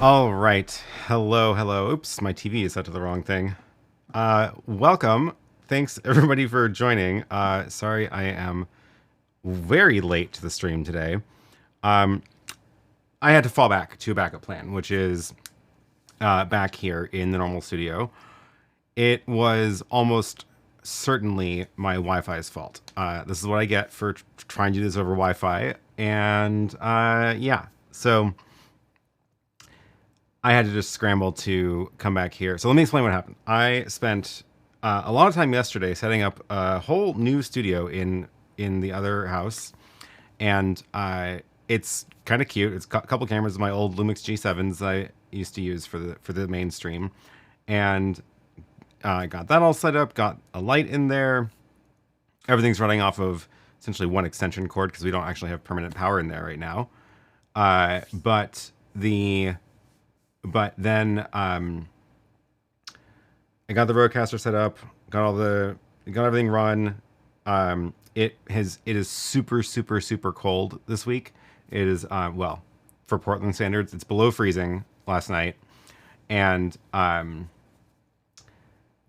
All right. Hello, hello. Oops, my TV is set to the wrong thing. Welcome. Thanks everybody for joining. Sorry, I am very late to the stream today. I had to fall back to a backup plan, which is back here in the normal studio. It was almost certainly my Wi-Fi's fault. This is what I get for trying to do this over Wi-Fi. And yeah, so I had to just scramble to come back here. So let me explain what happened. I spent a lot of time yesterday setting up a whole new studio in the other house. And it's kind of cute. It's got a couple cameras, my old Lumix G7s I used to use for the main stream. And I got that all set up, got a light in there. Everything's running off of essentially one extension cord because we don't actually have permanent power in there right now. But then I got the RØDECaster set up, got everything run. It is super cold this week. It is well, for Portland standards, it's below freezing last night, and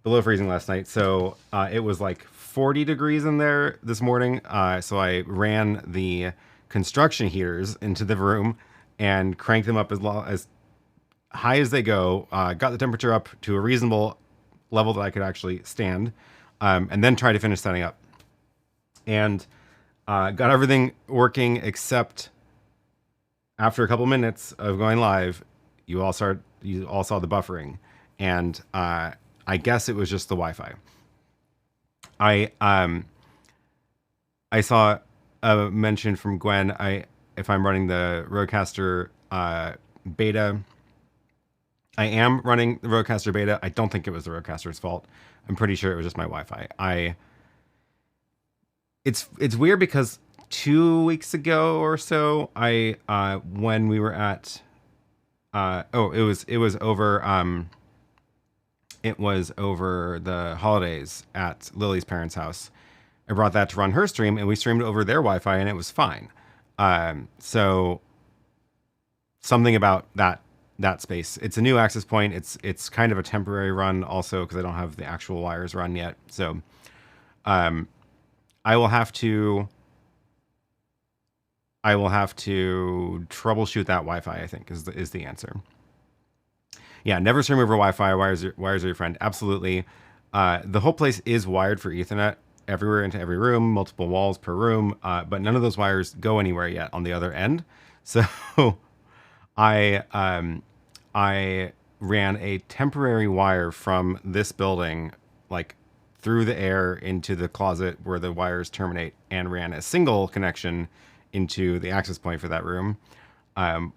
below freezing last night. So it was like 40 degrees in there this morning. So I ran the construction heaters into the room and cranked them up as high as they go, got the temperature up to a reasonable level that I could actually stand, and then try to finish setting up. And got everything working, except after a couple minutes of going live, you all saw the buffering, and I guess it was just the Wi-Fi. I saw a mention from Gwen. If I'm running the RØDECaster beta. I am running the RØDECaster beta. I don't think it was the RØDECaster's fault. I'm pretty sure it was just my Wi-Fi. It's weird because 2 weeks ago or so, when we were at it was over the holidays at Lily's parents' house. I brought that to run her stream, and we streamed over their Wi-Fi, and it was fine. So something about that space. It's a new access point. It's kind of a temporary run also because I don't have the actual wires run yet. So I will have to troubleshoot that Wi-Fi, I think is the answer. Yeah, never stream over Wi-Fi. Wires are your friend. Absolutely. The whole place is wired for Ethernet everywhere into every room, multiple walls per room, but none of those wires go anywhere yet on the other end. So I ran a temporary wire from this building, like through the air into the closet where the wires terminate, and ran a single connection into the access point for that room,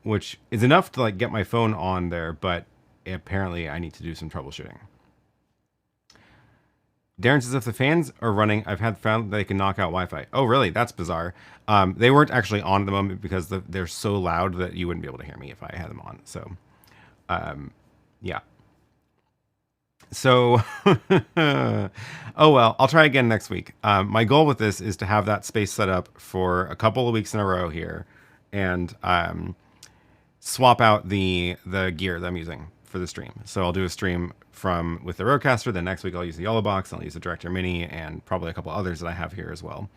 which is enough to like get my phone on there, but apparently I need to do some troubleshooting. Darren says if the fans are running, I've found that they can knock out Wi-Fi. Oh, really? That's bizarre. They weren't actually on at the moment because they're so loud that you wouldn't be able to hear me if I had them on. So, yeah. So, oh well, I'll try again next week. My goal with this is to have that space set up for a couple of weeks in a row here, and swap out the gear that I'm using for the stream. So I'll do a stream from with the RØDECaster. Then next week I'll use the YoloBox. I'll use the Director Mini and probably a couple others that I have here as well.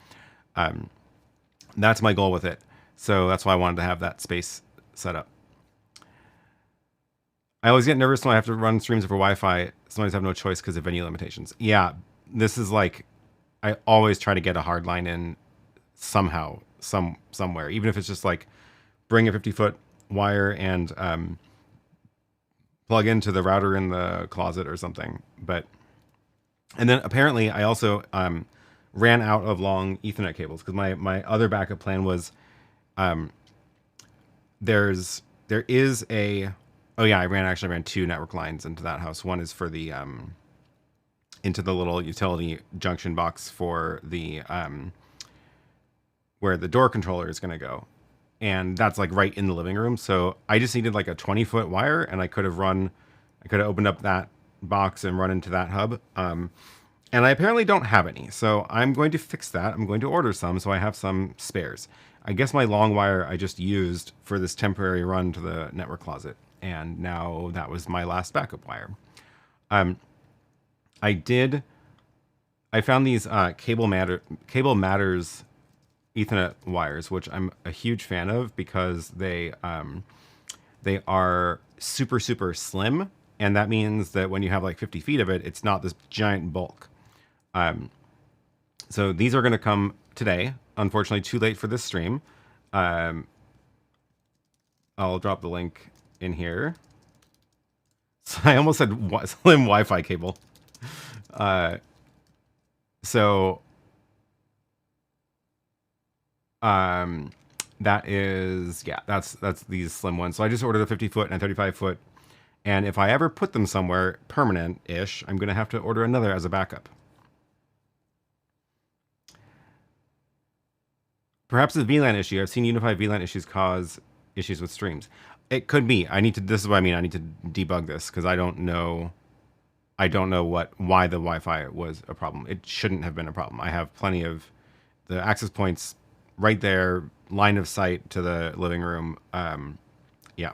That's my goal with it. So that's why I wanted to have that space set up. I always get nervous when I have to run streams over Wi-Fi. Sometimes I have no choice because of venue limitations. Yeah, this is like, I always try to get a hard line in somehow, somewhere, even if it's just like bring a 50-foot wire and plug into the router in the closet or something. And then apparently I also ran out of long Ethernet cables because my other backup plan was there is a, oh yeah, I actually ran two network lines into that house. One is for the into the little utility junction box for the where the door controller is going to go, and that's like right in the living room. So I just needed like a 20-foot wire, and I could have opened up that box and run into that hub. And I apparently don't have any, so I'm going to fix that. I'm going to order some so I have some spares. I guess my long wire I just used for this temporary run to the network closet, and now that was my last backup wire. I found these Cable Matters Ethernet wires, which I'm a huge fan of because they are super, super slim, and that means that when you have like 50 feet of it, it's not this giant bulk. So these are going to come today. Unfortunately, too late for this stream. I'll drop the link in here. So I almost said slim Wi-Fi cable. That is, yeah, that's these slim ones. So I just ordered a 50-foot and a 35-foot. And if I ever put them somewhere permanent-ish, I'm going to have to order another as a backup. Perhaps a VLAN issue. I've seen unified VLAN issues cause issues with streams. It could be. This is what I mean. I need to debug this because I don't know why the Wi-Fi was a problem. It shouldn't have been a problem. I have plenty of the access points right there, line of sight to the living room. Yeah.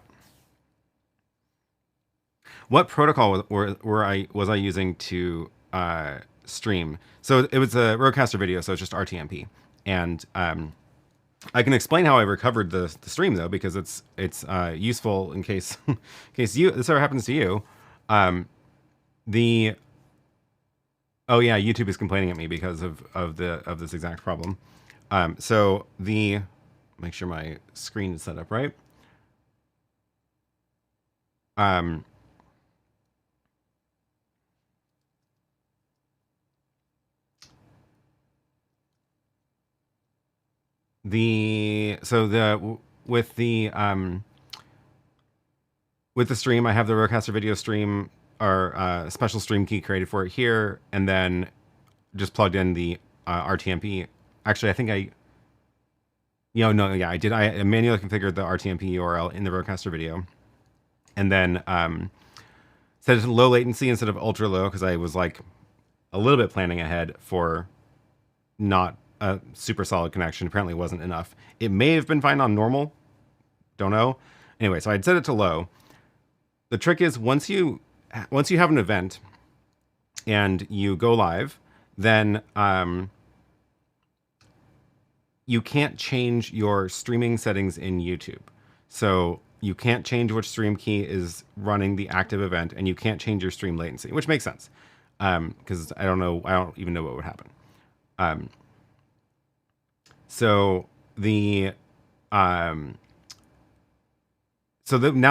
What protocol was I using to stream? So it was a RØDECaster video, so it's just RTMP, and I can explain how I recovered the stream though, because it's useful in case this ever happens to you. Oh yeah, YouTube is complaining at me because of this exact problem. So make sure my screen is set up right. With the stream, I have the RØDECaster video stream, or special stream key created for it here, and then just plugged in the RTMP. Actually, I think I did. I manually configured the RTMP URL in the RØDECaster video, and then set it to low latency instead of ultra low because I was like a little bit planning ahead for not a super solid connection. Apparently wasn't enough. It may have been fine on normal. Don't know. Anyway, so I'd set it to low. The trick is once you have an event and you go live, then you can't change your streaming settings in YouTube. So you can't change which stream key is running the active event, and you can't change your stream latency, which makes sense because I don't even know what would happen. So now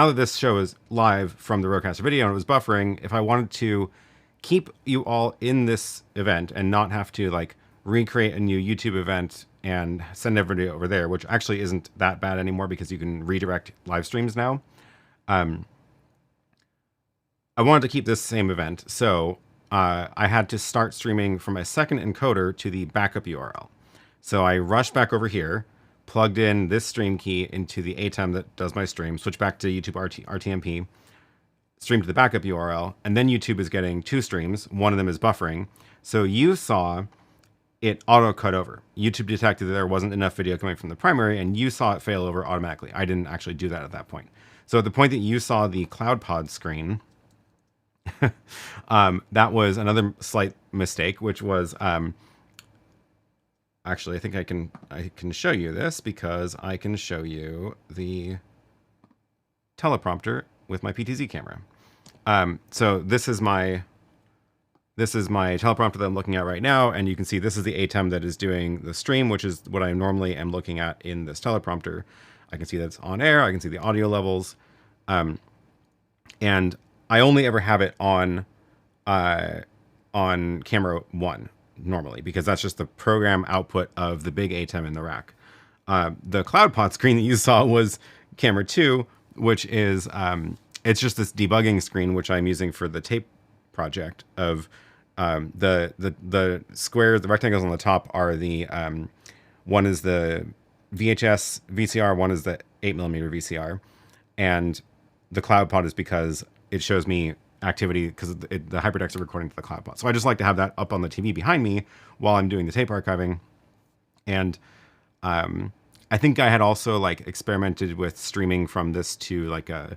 that this show is live from the RØDECaster video and it was buffering, if I wanted to keep you all in this event and not have to like recreate a new YouTube event and send everybody over there, which actually isn't that bad anymore because you can redirect live streams now. I wanted to keep this same event, so I had to start streaming from a second encoder to the backup URL. So I rushed back over here, plugged in this stream key into the ATEM that does my stream, switched back to YouTube RTMP, stream to the backup URL, and then YouTube is getting 2 streams. One of them is buffering. So you saw it auto cut over. YouTube detected that there wasn't enough video coming from the primary, and you saw it fail over automatically. I didn't actually do that at that point. So at the point that you saw the CloudPod screen, that was another slight mistake, which was actually, I think I can show you this, because I can show you the teleprompter with my PTZ camera. So this is my teleprompter that I'm looking at right now, and you can see this is the ATEM that is doing the stream, which is what I normally am looking at in this teleprompter. I can see that it's on air. I can see the audio levels, and I only ever have it on camera 1 normally, because that's just the program output of the big ATEM in the rack. The CloudPod screen that you saw was camera 2, which is it's just this debugging screen, which I'm using for the tape project of the squares, the rectangles on the top are the one is the VHS VCR, one is the 8mm VCR, and the CloudPod is because it shows me activity, because the hyperdecks are recording to the CloudPod. So I just like to have that up on the TV behind me while I'm doing the tape archiving. And I think I had also like experimented with streaming from this to like a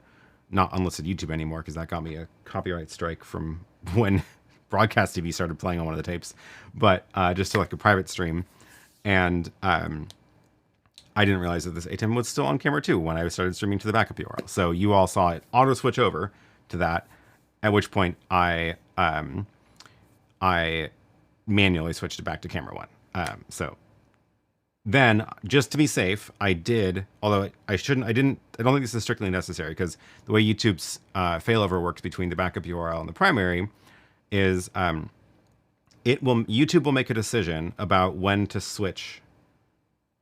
not unlisted YouTube anymore, because that got me a copyright strike from when broadcast TV started playing on one of the tapes, but just to like a private stream. And I didn't realize that this ATEM was still on camera 2 when I started streaming to the backup URL. So you all saw it auto switch over to that, at which point I manually switched it back to camera 1. So then, just to be safe, I did, although I don't think this is strictly necessary, because the way YouTube's failover works between the backup URL and the primary is YouTube will make a decision about when to switch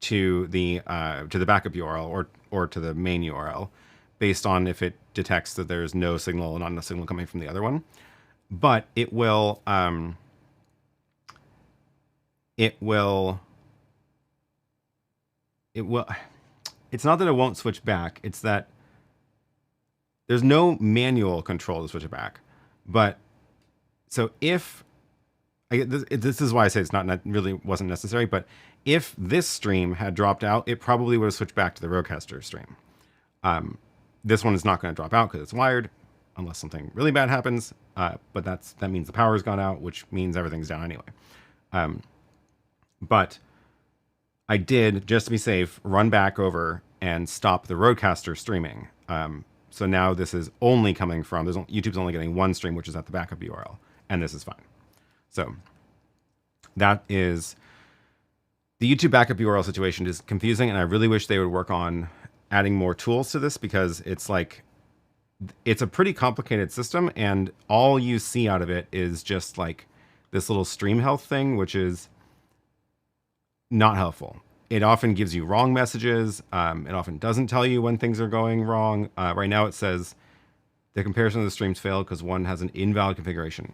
to the backup URL or to the main URL, based on if it detects that there's no signal, not enough signal coming from the other one. But it will it's not that it won't switch back, it's that there's no manual control to switch it back. But so if this is why I say it's not really wasn't necessary, but if this stream had dropped out, it probably would have switched back to the RØDECaster stream. This one is not going to drop out because it's wired, unless something really bad happens. But that means the power's gone out, which means everything's down anyway. But I did, just to be safe, run back over and stop the RØDECaster streaming. So now this is only coming from, YouTube's only getting one stream, which is at the backup URL, and this is fine. So that is, the YouTube backup URL situation is confusing, and I really wish they would work on adding more tools to this, because it's like, it's a pretty complicated system, and all you see out of it is just like this little stream health thing, which is not helpful. It often gives you wrong messages. It often doesn't tell you when things are going wrong. Right now it says the comparison of the streams failed because one has an invalid configuration.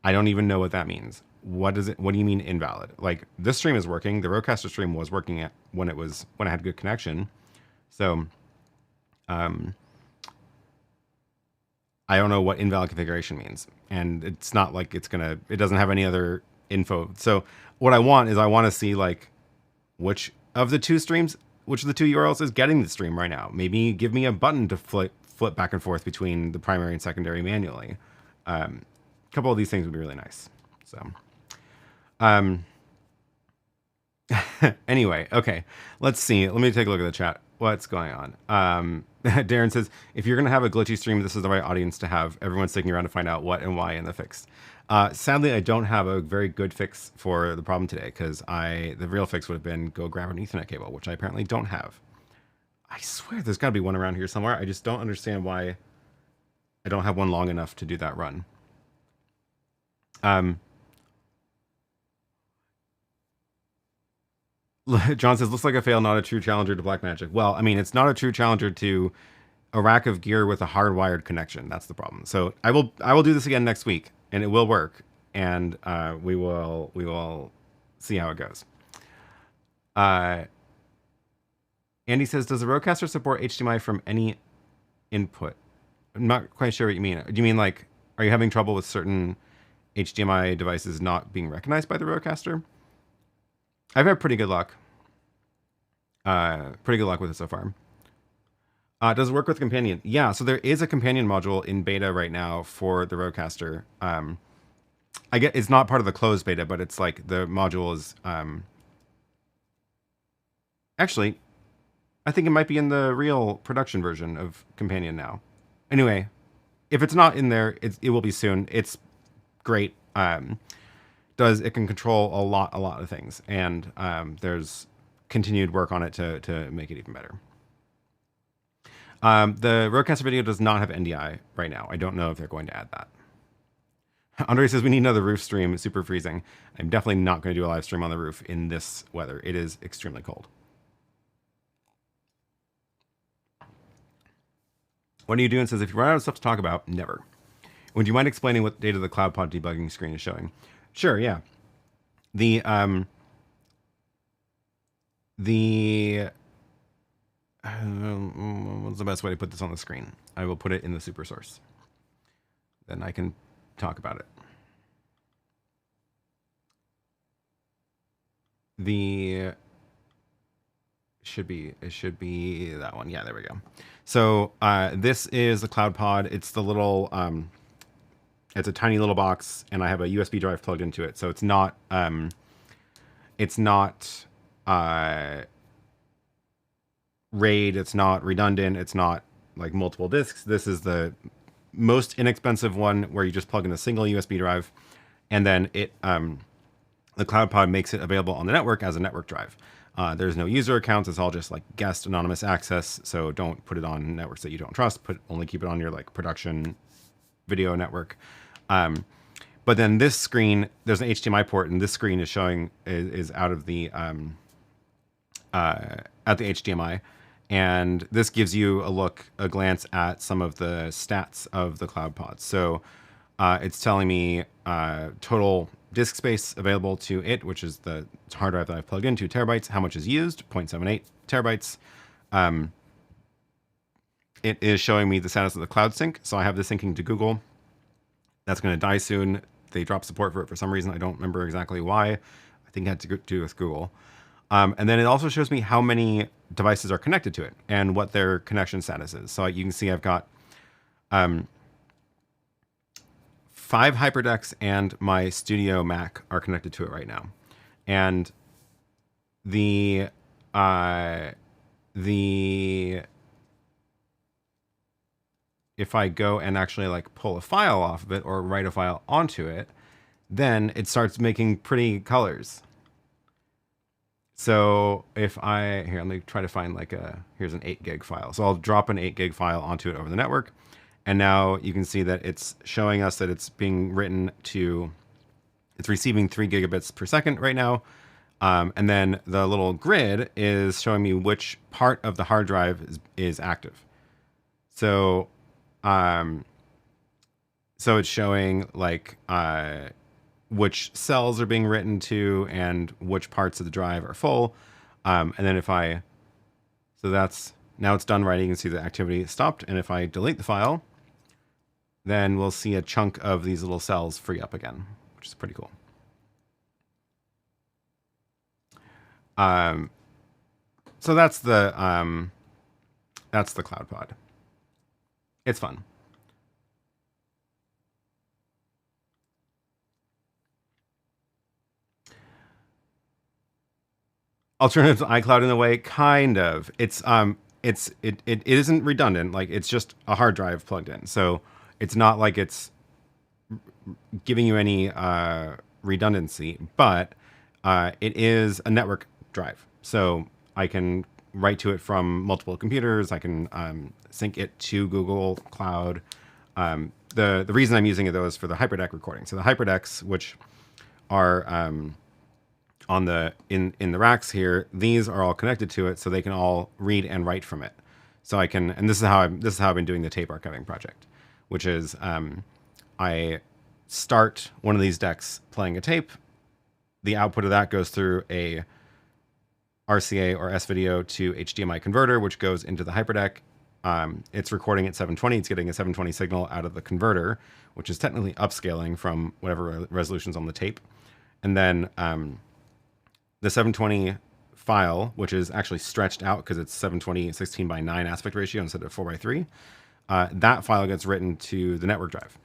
I don't even know what that means. What do you mean invalid? Like, this stream is working. The RØDECaster stream was working when I had good connection. So, I don't know what invalid configuration means, and it's not like it doesn't have any other info. So what I want to see like which of the two URLs is getting the stream right now. Maybe give me a button to flip back and forth between the primary and secondary manually. A couple of these things would be really nice. So, anyway, okay, let's see. Let me take a look at the chat. What's going on? Darren says, if you're going to have a glitchy stream, this is the right audience to have. Everyone's sticking around to find out what and why in the fix. Sadly, I don't have a very good fix for the problem today, because the real fix would have been go grab an Ethernet cable, which I apparently don't have. I swear there's got to be one around here somewhere. I just don't understand why I don't have one long enough to do that run. John says, looks like a fail, not a true challenger to Blackmagic. Well, I mean, it's not a true challenger to a rack of gear with a hardwired connection. That's the problem. So I will do this again next week, and it will work, and we will see how it goes. Andy says, does the RØDECaster support HDMI from any input? I'm not quite sure what you mean. Do you mean like, are you having trouble with certain HDMI devices not being recognized by the RØDECaster? I've had pretty good luck. Pretty good luck with it so far. Does it work with Companion? Yeah, so there is a Companion module in beta right now for the RØDECaster. I get it's not part of the closed beta, but it's like the module is actually, I think it might be in the real production version of Companion now. Anyway, if it's not in there, it will be soon. It's great. It can control a lot of things, and there's continued work on it to make it even better. The RØDECaster video does not have NDI right now. I don't know if they're going to add that. Andre says we need another roof stream. Super freezing. I'm definitely not going to do a live stream on the roof in this weather. It is extremely cold. What are you doing? Says if you run out of stuff to talk about, never. Would you mind explaining what data the CloudPod debugging screen is showing? Sure, yeah. What's the best way to put this on the screen? I will put it in the super source. Then I can talk about it. It should be that one. Yeah, there we go. So this is the CloudPod. It's the little it's a tiny little box, and I have a USB drive plugged into it. So it's not RAID, it's not redundant, it's not like multiple disks. This is the most inexpensive one where you just plug in a single USB drive, and then the CloudPod makes it available on the network as a network drive. There's no user accounts. It's all just like guest anonymous access. So don't put it on networks that you don't trust. Only keep it on your like production video network. But then this screen, there's an HDMI port, and this screen is showing is out of the at the HDMI. And this gives you a glance at some of the stats of the CloudPod. So it's telling me total disk space available to it, which is the hard drive that I've plugged in, 2 terabytes. How much is used? 0.78 terabytes. It is showing me the status of the Cloud Sync. So I have this syncing to Google. That's going to die soon. They dropped support for it for some reason. I don't remember exactly why. I think it had to do with Google. And then it also shows me how many devices are connected to it and what their connection status is. So you can see I've got 5 HyperDecks and my Studio Mac are connected to it right now. And if I go and actually like pull a file off of it or write a file onto it, then it starts making pretty colors. So if here, let me try to find here's an 8 gig file. So I'll drop an 8 gig file onto it over the network. And now you can see that it's showing us that it's being written it's receiving 3 gigabits per second right now. And then the little grid is showing me which part of the hard drive is active. So, so it's showing like, which cells are being written to and which parts of the drive are full. And then now it's done writing. You can see the activity stopped. And if I delete the file, then we'll see a chunk of these little cells free up again, which is pretty cool. So that's the CloudPod. It's fun. Alternative to iCloud in a way, kind of. It isn't redundant. Like it's just a hard drive plugged in. So it's not like it's giving you any redundancy, but it is a network drive. So I can write to it from multiple computers. I can sync it to Google Cloud. The reason I'm using it though is for the HyperDeck recording. So the HyperDecks, which are in the racks here, these are all connected to it, so they can all read and write from it. So I can, and this is how I've been doing the tape archiving project, which is I start one of these decks playing a tape. The output of that goes through a RCA or S-video to HDMI converter, which goes into the HyperDeck. it's recording at 720. It's getting a 720 signal out of the converter, which is technically upscaling from whatever resolution's on the tape. And then the 720 file, which is actually stretched out because it's 720 16:9 aspect ratio instead of 4:3, that file gets written to the network drive.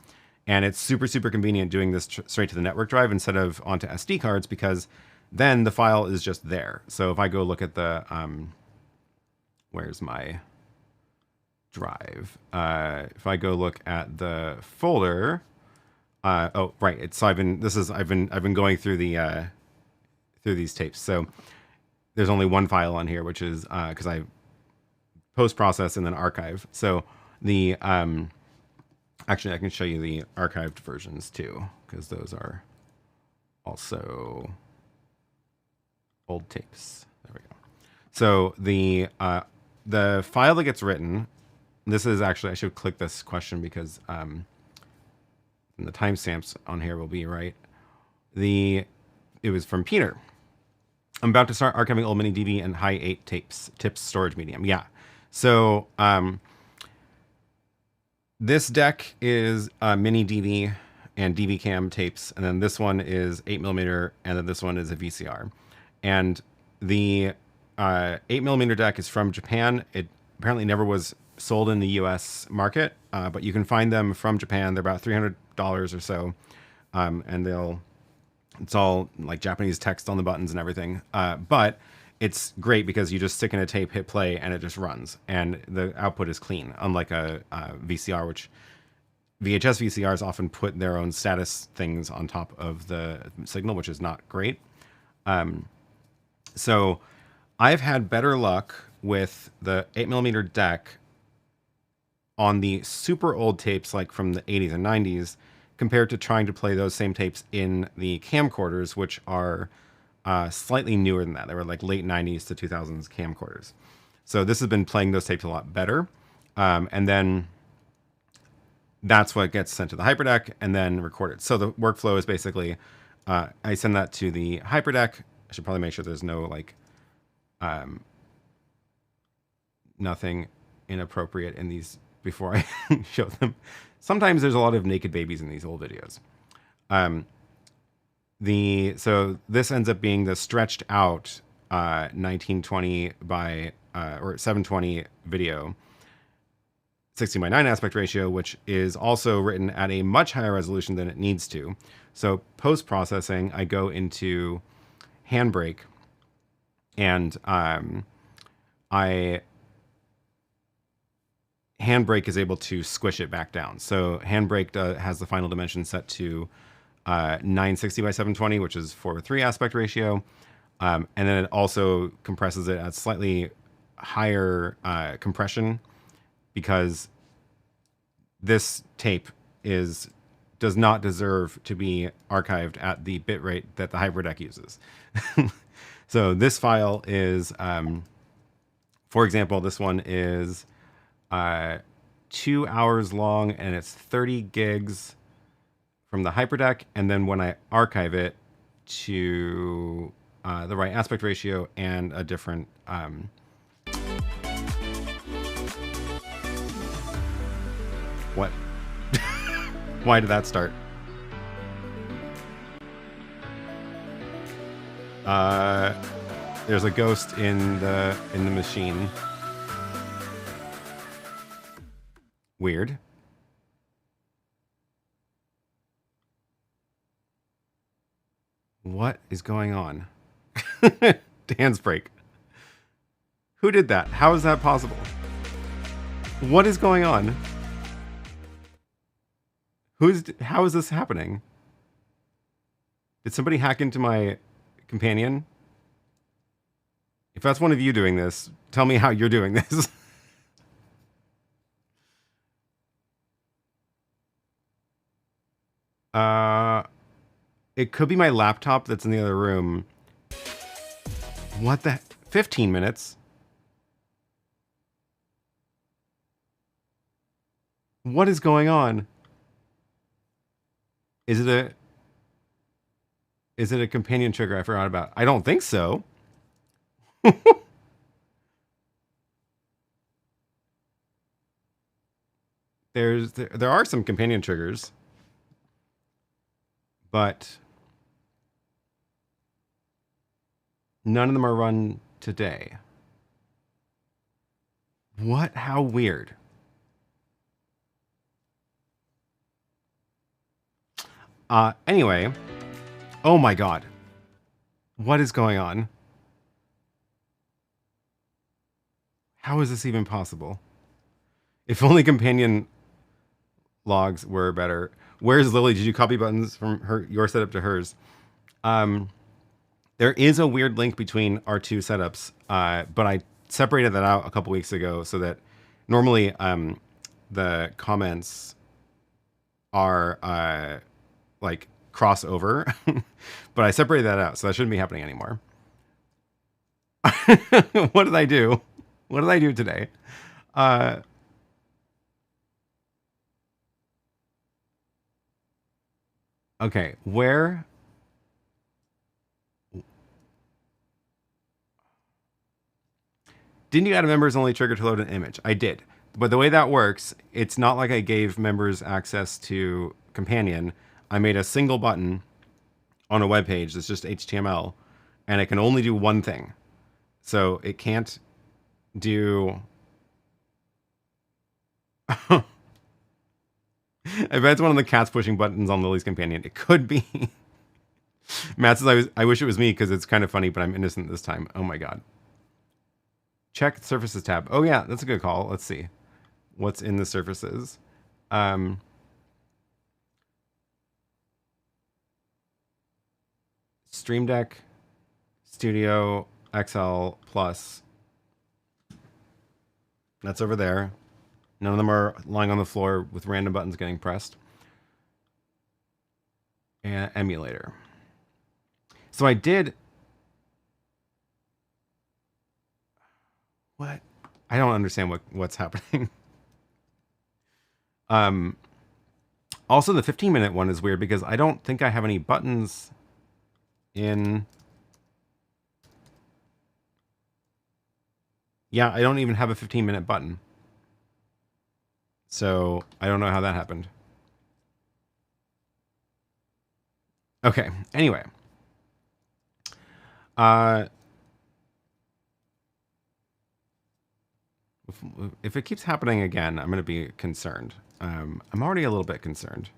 And it's super, super convenient doing this straight to the network drive instead of onto SD cards, because then the file is just there. So if I go look at the, where's my drive? If I go look at the folder, oh, right. So I've been going through the, through these tapes. So there's only one file on here, which is, cause I post-process and then archive. So the, actually, I can show you the archived versions too, because those are also old tapes. There we go. So the file that gets written, this is actually, I should click this question because the timestamps on here will be right. It was from Peter. I'm about to start archiving old mini DV and high 8 tips storage medium. Yeah. So this deck is mini DV and DV cam tapes, and then this one is 8mm, and then this one is a VCR. And the 8mm deck is from Japan. It apparently never was sold in the US market, but you can find them from Japan. They're about $300 or so, and it's all like Japanese text on the buttons and everything. But it's great because you just stick in a tape, hit play, and it just runs. And the output is clean, unlike a VCR, which VHS VCRs often put their own status things on top of the signal, which is not great. So I've had better luck with the 8mm deck on the super old tapes, like from the 80s and 90s, compared to trying to play those same tapes in the camcorders, which are slightly newer than that. They were like late 90s to 2000s camcorders. So this has been playing those tapes a lot better. And then that's what gets sent to the hyperdeck and then recorded. So the workflow is basically, I send that to the hyperdeck. I should probably make sure there's no like, nothing inappropriate in these before I show them. Sometimes there's a lot of naked babies in these old videos. So this ends up being the stretched out 1920 by or 720 video, 16:9 aspect ratio, which is also written at a much higher resolution than it needs to. So post processing, I go into Handbrake, and Handbrake is able to squish it back down. So Handbrake has the final dimension set to 960 by 720, which is 4:3 aspect ratio. And then it also compresses it at slightly higher compression, because this tape does not deserve to be archived at the bitrate that the hyperdeck uses. So this file is, for example, this one is 2 hours long, and it's 30 gigs from the hyperdeck. And then when I archive it to the right aspect ratio and a different what? Why did that start? There's a ghost in the machine. Weird. What is going on? Dan's break. Who did that? How is that possible? What is going on? How is this happening? Did somebody hack into my companion? If that's one of you doing this, tell me how you're doing this. It could be my laptop that's in the other room. What the? 15 minutes? What is going on? Is it a companion trigger I forgot about? I don't think so. there are some companion triggers, but none of them are run today. What? How weird. Anyway. Oh my god. What is going on? How is this even possible? If only companion logs were better. Where's Lily? Did you copy buttons from your setup to hers? There is a weird link between our two setups, but I separated that out a couple weeks ago so that normally the comments are like crossover, but I separated that out, so that shouldn't be happening anymore. What did I do? What did I do today? Okay, where? Didn't you add a members only trigger to load an image? I did. But the way that works, it's not like I gave members access to Companion. I made a single button on a web page that's just HTML, and it can only do one thing. So it can't do... I bet it's one of the cats pushing buttons on Lily's Companion. It could be. Matt says, I wish it was me because it's kind of funny, but I'm innocent this time. Oh my god. Check the Surfaces tab. Oh yeah, that's a good call. Let's see. What's in the Surfaces? Stream Deck, Studio, XL Plus. That's over there. None of them are lying on the floor with random buttons getting pressed. And emulator. So I did... What? I don't understand what's happening. Also, the 15-minute one is weird because I don't think I have any buttons in... Yeah, I don't even have a 15-minute button. So I don't know how that happened. Okay, anyway. If it keeps happening again, I'm going to be concerned. I'm already a little bit concerned.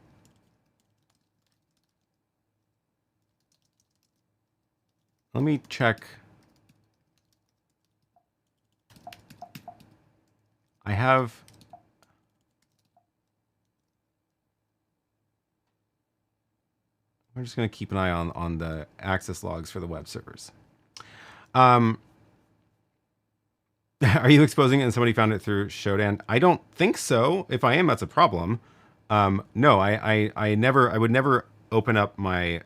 Let me check. I have... We're just going to keep an eye on the access logs for the web servers. Are you exposing it and somebody found it through Shodan? I don't think so. If I am, that's a problem. No, I would never open up my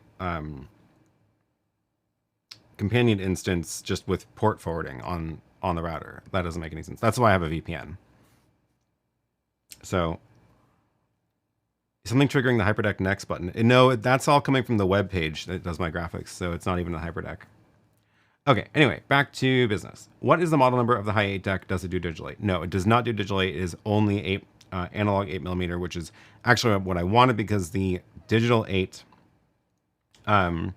companion instance just with port forwarding on the router. That doesn't make any sense. That's why I have a VPN. So something triggering the HyperDeck Next button. No, that's all coming from the web page that does my graphics, so it's not even the HyperDeck. Okay, anyway, back to business. What is the model number of the High 8 deck? Does it do digital 8? No, it does not do digital 8. It is only analog 8mm, which is actually what I wanted because the digital 8 camcorder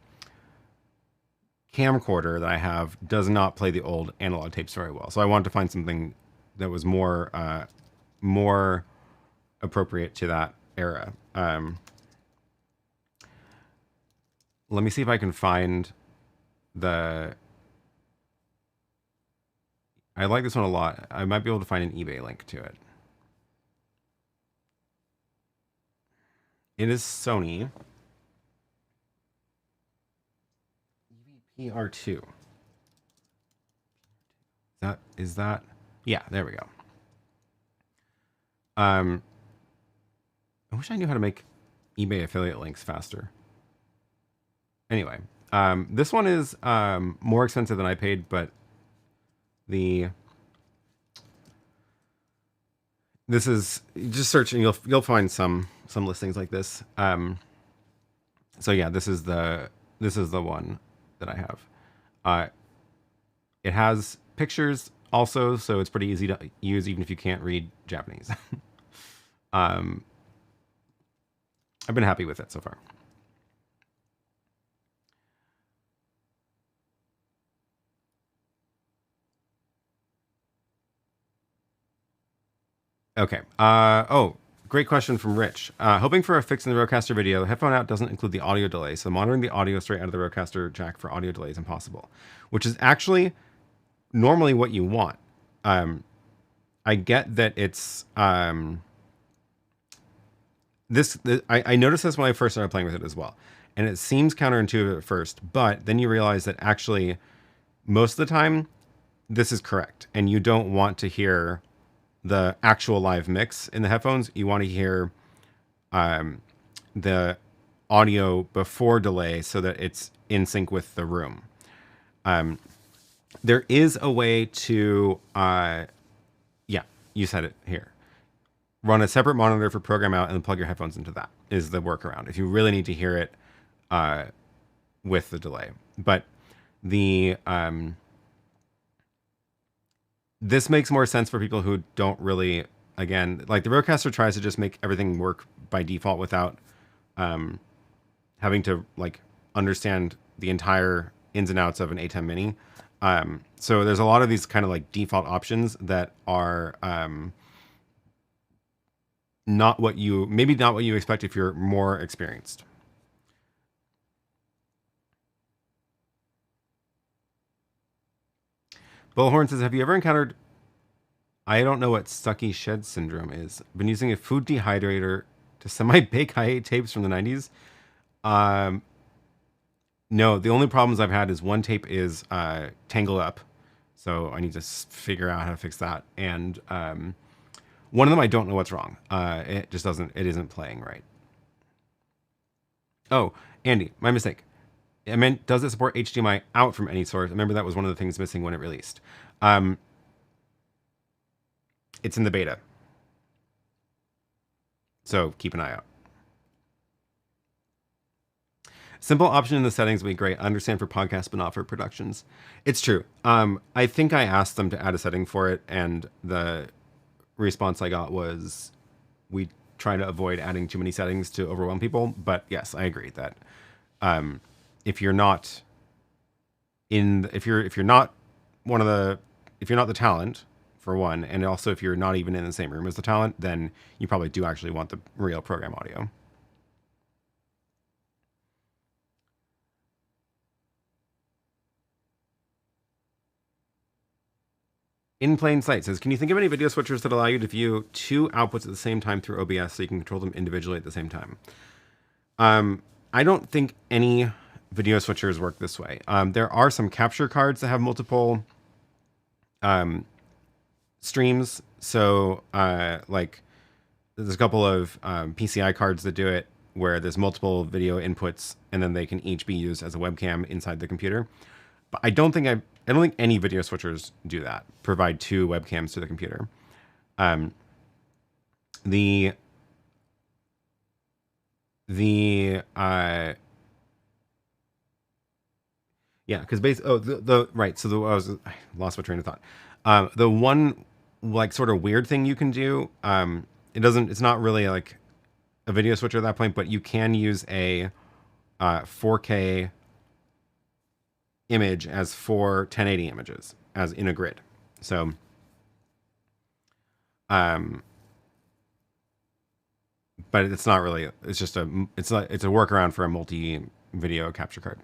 that I have does not play the old analog tapes very well. So I wanted to find something that was more appropriate to that era. Let me see if I can find the... I like this one a lot. I might be able to find an eBay link to it. It is Sony EVPR2. Is that? Yeah, there we go. I wish I knew how to make eBay affiliate links faster. Anyway, this one is more expensive than I paid, but this is, just search and you'll find some listings like this. So yeah, this is the one that I have. It has pictures also, so it's pretty easy to use even if you can't read Japanese. I've been happy with it so far. Okay. Oh, great question from Rich. Hoping for a fix in the RØDECaster video. The headphone out doesn't include the audio delay, so monitoring the audio straight out of the RØDECaster jack for audio delay is impossible, which is actually normally what you want. I get that it's I noticed this when I first started playing with it as well, and it seems counterintuitive at first, but then you realize that actually most of the time this is correct, and you don't want to hear the actual live mix in the headphones. You want to hear the audio before delay so that it's in sync with the room. There is a way to, yeah, you said it here. Run a separate monitor for program out and plug your headphones into that is the workaround. If you really need to hear it with the delay. But the this makes more sense for people who don't really, again, like the RØDECaster tries to just make everything work by default without having to like understand the entire ins and outs of an ATEM Mini. So there's a lot of these kind of like default options that are maybe not what you expect if you're more experienced. Bullhorn says, have you ever encountered, I don't know what Stucky Shed Syndrome is. I've been using a food dehydrator to semi-bake high tapes from the 90s. No, the only problems I've had is one tape is tangled up. So I need to figure out how to fix that. And one of them, I don't know what's wrong. It isn't playing right. Oh, Andy, my mistake. I meant, does it support HDMI out from any source? Remember, that was one of the things missing when it released. It's in the beta. So keep an eye out. Simple option in the settings would be great. I understand for podcasts, but not for productions. It's true. I think I asked them to add a setting for it, and the response I got was, we try to avoid adding too many settings to overwhelm people. But yes, I agree that if you're not the talent, for one, and also if you're not even in the same room as the talent, then you probably do actually want the real program audio. In Plain Sight says, can you think of any video switchers that allow you to view two outputs at the same time through OBS so you can control them individually at the same time? I don't think any video switchers work this way. There are some capture cards that have multiple streams. So like there's a couple of PCI cards that do it where there's multiple video inputs and then they can each be used as a webcam inside the computer. But I don't think any video switchers do that, provide two webcams to the computer. Yeah, because right. So I lost my train of thought. The one like sort of weird thing you can do, it's not really like a video switcher at that point, but you can use a 4K image as 1080 images as in a grid. So but it's not really, it's just it's a workaround for a multi video capture card.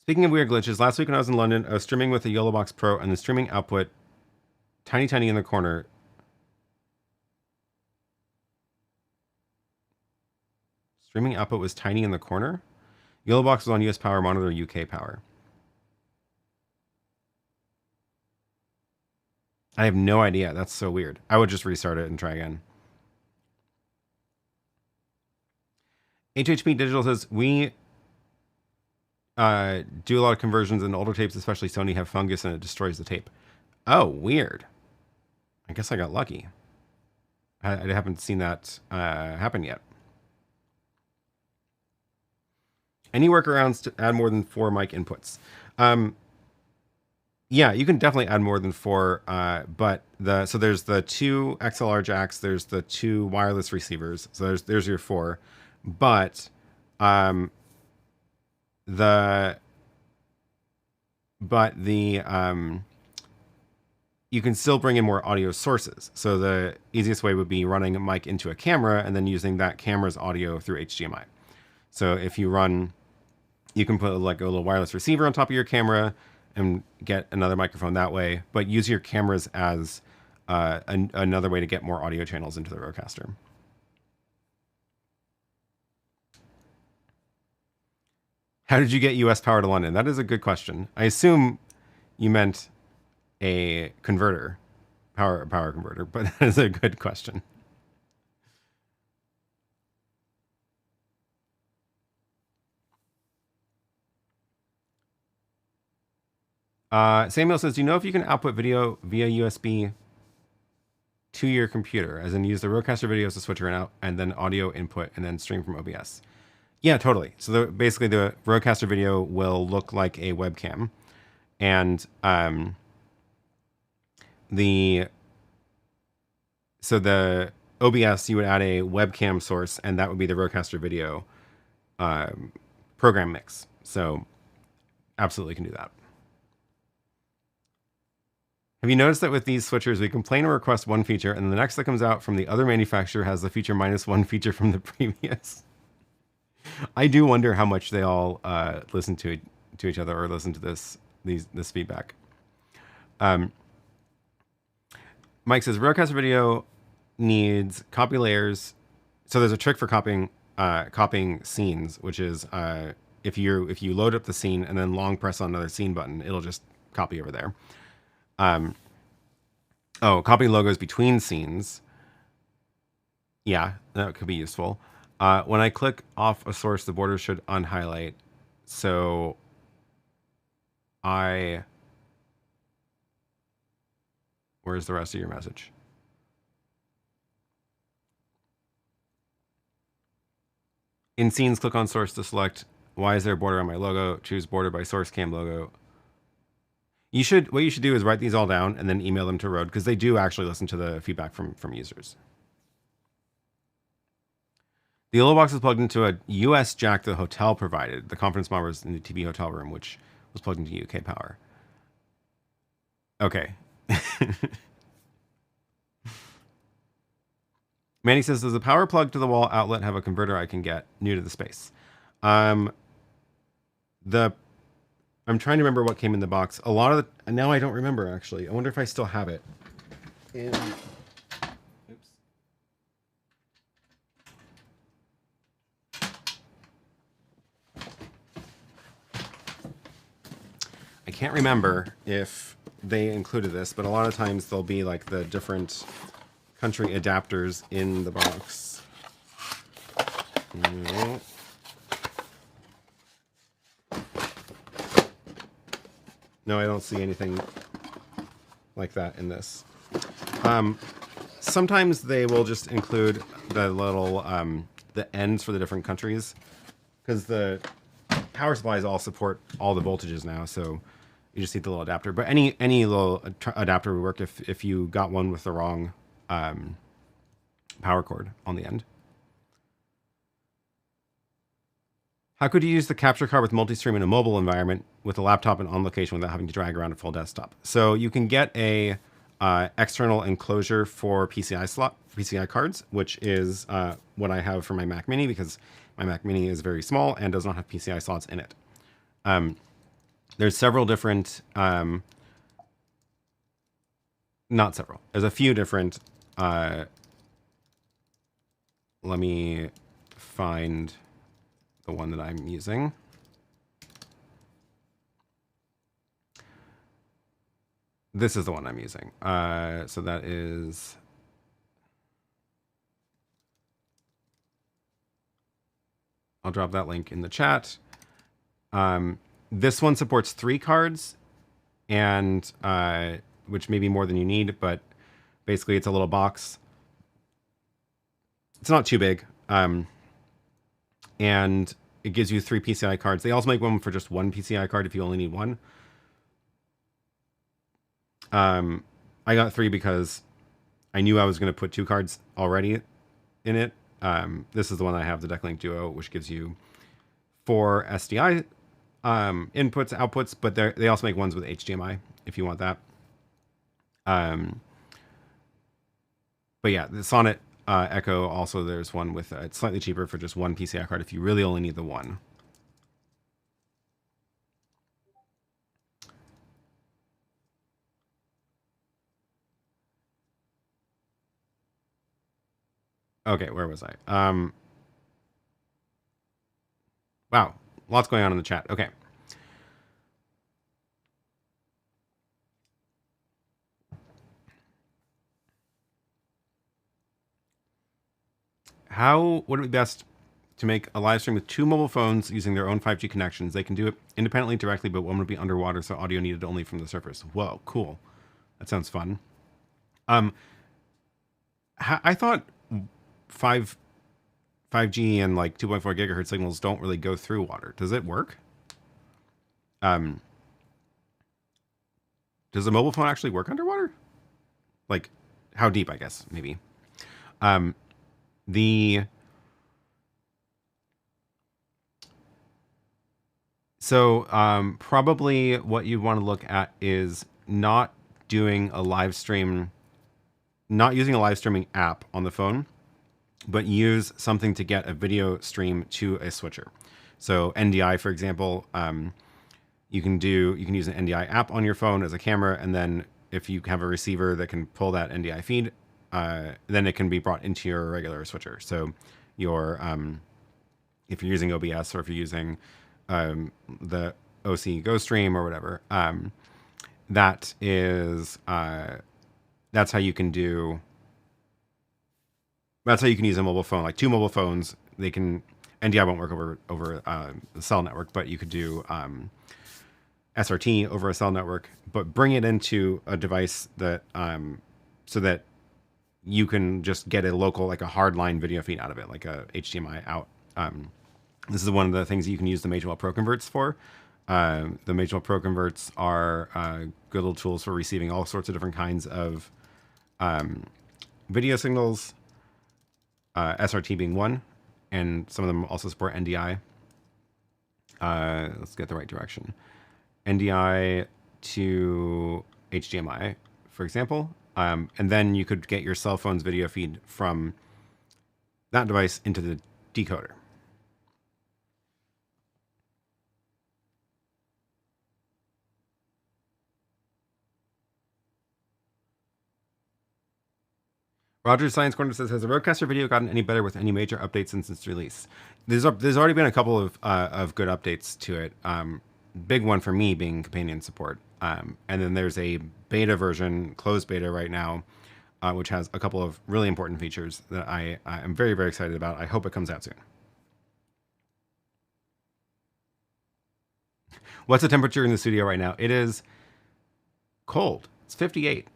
Speaking of weird glitches, last week when I was in London, I was streaming with a YoloBox Pro and the streaming output tiny in the corner. Streaming output was tiny in the corner. YoloBox was on US power, monitor UK power. I have no idea. That's so weird. I would just restart it and try again. HHP Digital says, we do a lot of conversions in older tapes, especially Sony, have fungus and it destroys the tape. Oh, weird. I guess I got lucky. I haven't seen that happen yet. Any workarounds to add more than 4 mic inputs? Yeah, you can definitely add more than four. But so there's the two XLR jacks, there's the two wireless receivers. So there's your four. But um, the but the you can still bring in more audio sources. So the easiest way would be running a mic into a camera and then using that camera's audio through HDMI. So if you run, you can put like a little wireless receiver on top of your camera and get another microphone that way, but use your cameras as another way to get more audio channels into the RØDECaster. How did you get US power to London? That is a good question. I assume you meant a converter, power converter, but that is a good question. Samuel says, do you know if you can output video via USB to your computer, as in use the RØDECaster video as a switcher and out, and then audio input, and then stream from OBS? Yeah, totally. So basically, the RØDECaster video will look like a webcam, and the OBS, you would add a webcam source, and that would be the RØDECaster video program mix. So absolutely can do that. Have you noticed that with these switchers, we complain or request one feature, and the next that comes out from the other manufacturer has the feature minus one feature from the previous? I do wonder how much they all listen to each other or listen to this feedback. Mike says RØDECaster video needs copy layers. So there's a trick for copying scenes, which is if you load up the scene and then long press on another scene button, it'll just copy over there. Copying logos between scenes. Yeah, that could be useful. When I click off a source, the border should unhighlight. So where's the rest of your message? In scenes, click on source to select why is there a border on my logo? Choose border by source cam logo. What you should do is write these all down and then email them to Rode, because they do actually listen to the feedback from users. The YoloBox is plugged into a US jack the hotel provided. The conference monitor was in the TV hotel room, which was plugged into UK power. Okay. Manny says, does the power plug to the wall outlet have a converter I can get new to the space? I'm trying to remember what came in the box. A lot of now I don't remember, actually. I wonder if I still have it. Oops. I can't remember if they included this, but a lot of times there'll be like the different country adapters in the box. No, I don't see anything like that in this. Sometimes they will just include the little the ends for the different countries, because the power supplies all support all the voltages now, so you just need the little adapter. But any little adapter would work if you got one with the wrong power cord on the end. How could you use the capture card with multi-stream in a mobile environment with a laptop and on location without having to drag around a full desktop? So you can get a external enclosure for PCI cards, which is what I have for my Mac Mini, because my Mac Mini is very small and does not have PCI slots in it. There's several different, not several, there's a few different, let me find the one that I'm using. This is the one I'm using. So that is, I'll drop that link in the chat. This one supports 3 cards, and which may be more than you need, but basically it's a little box. It's not too big. And it gives you 3 PCI cards. They also make one for just 1 PCI card if you only need one. I got 3 because I knew I was going to put 2 cards already in it. This is the one I have, the Decklink Duo, which gives you 4 SDI inputs, outputs, but they also make ones with HDMI if you want that. But yeah, the Sonnet Echo, also there's one with, it's slightly cheaper for just 1 PCI card if you really only need the one. Okay, where was I? Wow, lots going on in the chat. Okay. How would it be best to make a live stream with 2 mobile phones using their own 5G connections? They can do it independently directly, but one would be underwater, so audio needed only from the surface. Whoa, cool. That sounds fun. I thought 5G and like 2.4 gigahertz signals don't really go through water. Does it work? Does a mobile phone actually work underwater? Like, how deep, I guess, maybe. Probably what you want to look at is not doing a live stream, not using a live streaming app on the phone, but use something to get a video stream to a switcher. So NDI, for example, you can use an NDI app on your phone as a camera, and then if you have a receiver that can pull that NDI feed, then it can be brought into your regular switcher. So your if you're using OBS or if you're using the OC Go Stream or whatever, that is that's how you can do. That's how you can use a mobile phone, like 2 mobile phones. They can NDI won't work over the cell network, but you could do SRT over a cell network. But bring it into a device that so that you can just get a local, like a hardline video feed out of it, like a HDMI out. This is one of the things you can use the Magewell Pro Converts for. The Magewell Pro Converts are good little tools for receiving all sorts of different kinds of video signals, SRT being one, and some of them also support NDI. Let's get the right direction. NDI to HDMI, for example. And then you could get your cell phone's video feed from that device into the decoder. Roger Science Corner says, has the RØDECaster video gotten any better with any major updates since its release? There's already been a couple of good updates to it. Big one for me being companion support. And then there's a beta version, closed beta right now, which has a couple of really important features that I am very, very excited about. I hope it comes out soon. What's the temperature in the studio right now? It is cold. It's 58.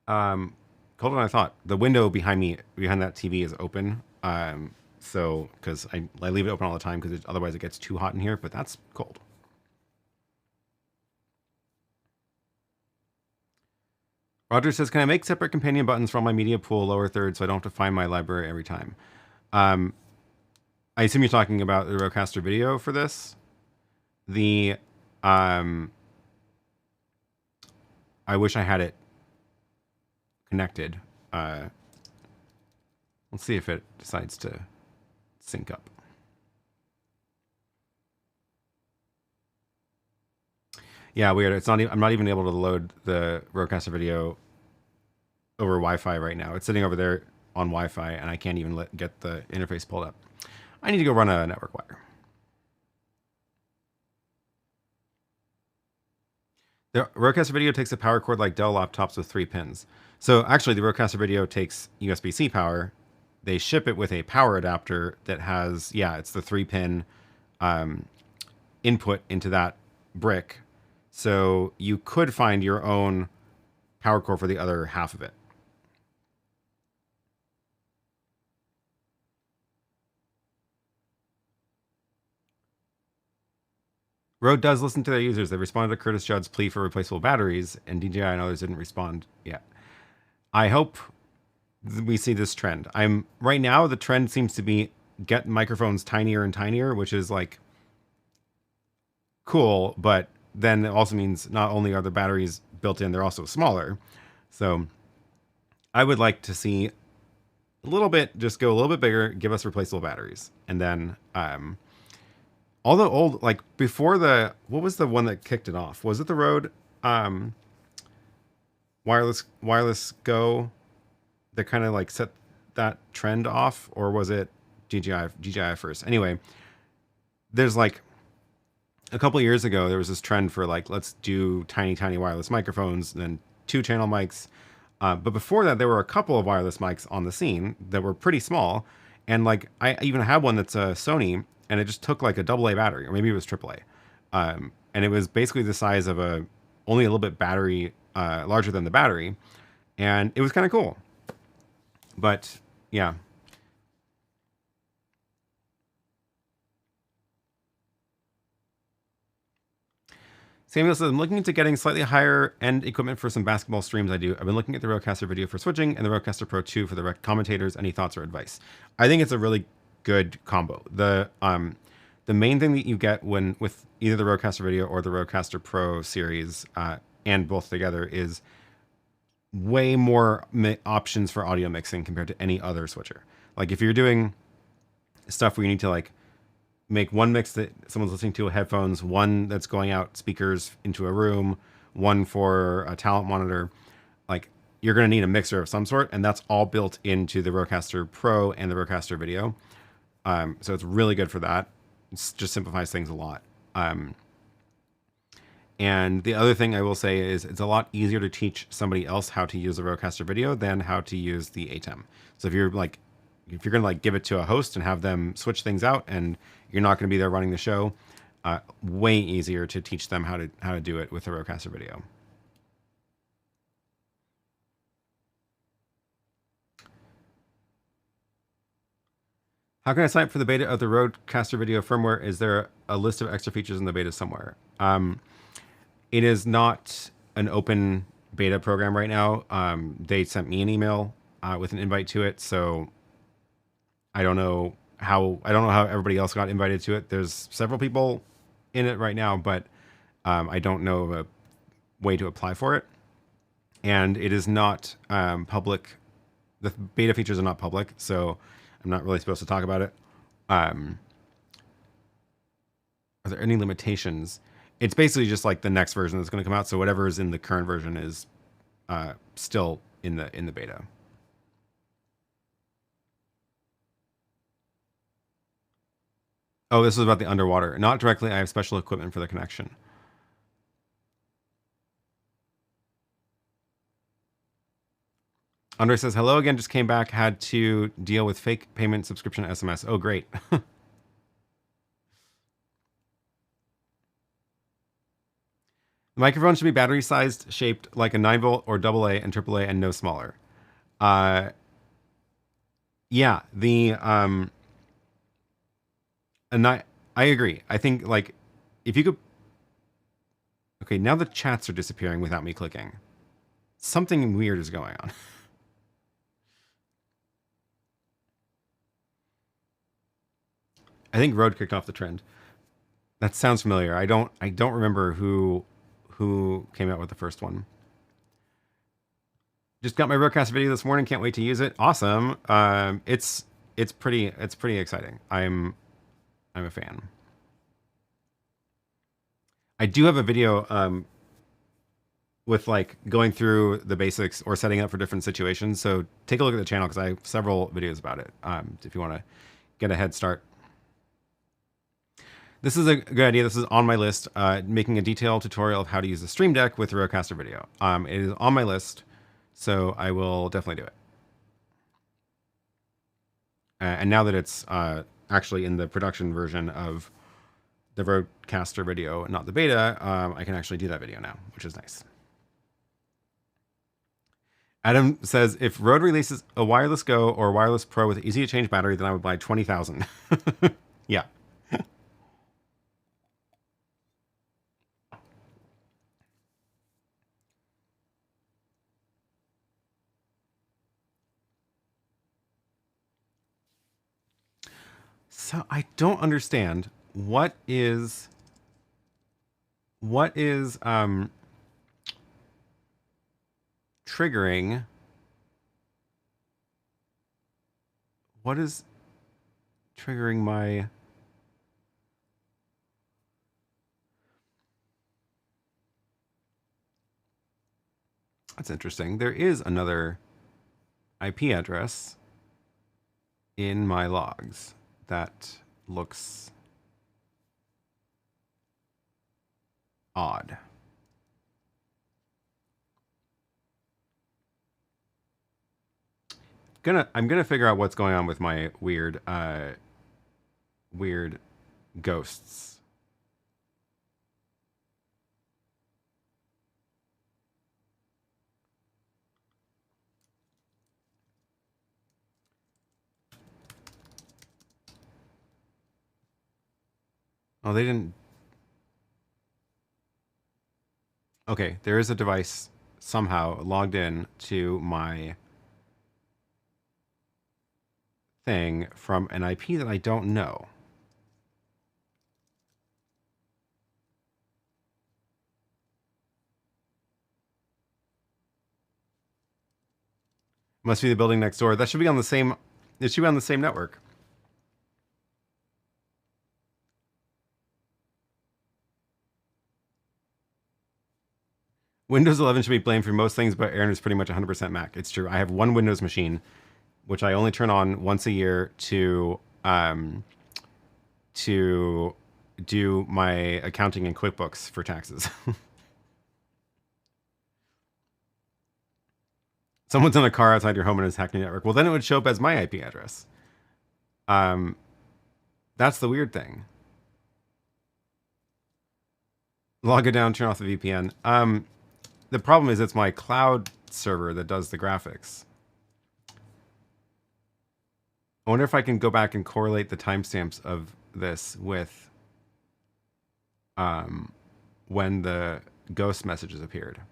Colder than I thought. The window behind that TV is open. So, because I leave it open all the time because otherwise it gets too hot in here, but that's cold. Roger says, can I make separate companion buttons for all my media pool lower third so I don't have to find my library every time? I assume you're talking about the RØDECaster video for this. I wish I had it connected. Let's see if it decides to sync up. Yeah, weird. It's not. I'm not even able to load the RØDECaster video over Wi-Fi right now. It's sitting over there on Wi-Fi, and I can't even get the interface pulled up. I need to go run a network wire. The RØDECaster video takes a power cord like Dell laptops with 3 pins. So actually, the RØDECaster video takes USB-C power. They ship it with a power adapter that has, it's the 3-pin input into that brick. So you could find your own power cord for the other half of it. Rode does listen to their users. They responded to Curtis Judd's plea for replaceable batteries, and DJI and others didn't respond yet. I hope we see this trend. Right now, the trend seems to be get microphones tinier and tinier, which is like cool, but then it also means not only are the batteries built in, they're also smaller. So I would like to see a little bit, just go a little bit bigger, give us replaceable batteries. And then all the old, like before what was the one that kicked it off? Was it the Rode wireless Go that kind of like set that trend off, or was it DJI first? Anyway, there's like a couple of years ago, there was this trend for like, let's do tiny wireless microphones and then 2-channel mics. But before that, there were a couple of wireless mics on the scene that were pretty small. And like, I even had one that's a Sony, and it just took like a AA battery, or maybe it was AAA. And it was basically the size of only a little bit battery, larger than the battery. And it was kind of cool. But yeah. Samuel says, I'm looking into getting slightly higher end equipment for some basketball streams I do. I've been looking at the RØDECaster Video for switching and the RØDECaster Pro 2 for the commentators. Any thoughts or advice? I think it's a really good combo. The main thing that you get with either the RØDECaster Video or the RØDECaster Pro series, and both together, is way more options for audio mixing compared to any other switcher. Like if you're doing stuff where you need to like make one mix that someone's listening to with headphones, one that's going out speakers into a room, one for a talent monitor, like you're going to need a mixer of some sort, and that's all built into the RØDECaster Pro and the RØDECaster Video. So it's really good for that. It just simplifies things a lot. And the other thing I will say is it's a lot easier to teach somebody else how to use the RØDECaster Video than how to use the ATEM. So if you're going to like give it to a host and have them switch things out, and you're not going to be there running the show, way easier to teach them how to do it with the RØDECaster Video. How can I sign up for the beta of the RØDECaster Video firmware? Is there a list of extra features in the beta somewhere? It is not an open beta program right now. They sent me an email with an invite to it, so I don't know how everybody else got invited to it. There's several people in it right now, but I don't know of a way to apply for it. And it is not public. The beta features are not public, so I'm not really supposed to talk about it. Are there any limitations? It's basically just like the next version that's going to come out. So whatever is in the current version is still in the beta. Oh, this is about the underwater. Not directly. I have special equipment for the connection. Andre says, hello again. Just came back. Had to deal with fake payment subscription SMS. Oh, great. The microphone should be battery sized, shaped like a 9-volt or AA and AAA, and no smaller. Yeah, and I agree. I think like if you could. Okay, now the chats are disappearing without me clicking. Something weird is going on. I think Rode kicked off the trend. That sounds familiar. I don't remember who came out with the first one. Just got my RØDECaster Video this morning. Can't wait to use it. Awesome. It's pretty exciting. I'm a fan. I do have a video with like going through the basics or setting it up for different situations. So take a look at the channel because I have several videos about it. If you want to get a head start. This is a good idea. This is on my list, making a detailed tutorial of how to use the Stream Deck with the RØDECaster Video. It is on my list, so I will definitely do it. And now that it's actually in the production version of the RØDECaster Video, not the beta, I can actually do that video now, which is nice. Adam says, if Rode releases a wireless Go or wireless Pro with easy to change battery, then I would buy 20,000. Yeah. So I don't understand what is triggering. What is triggering my... That's interesting. There is another IP address in my logs that looks odd. I'm gonna figure out what's going on with my weird ghosts. Oh, they didn't. Okay, there is a device somehow logged in to my thing from an IP that I don't know. Must be the building next door. That should be on the same. It should be on the same network. Windows 11 should be blamed for most things, but Aaron is pretty much 100% Mac. It's true. I have one Windows machine, which I only turn on once a year to do my accounting and QuickBooks for taxes. Someone's in a car outside your home and is hacking your network. Well, then it would show up as my IP address. That's the weird thing. Log it down, turn off the VPN. The problem is it's my cloud server that does the graphics. I wonder if I can go back and correlate the timestamps of this with when the ghost messages appeared.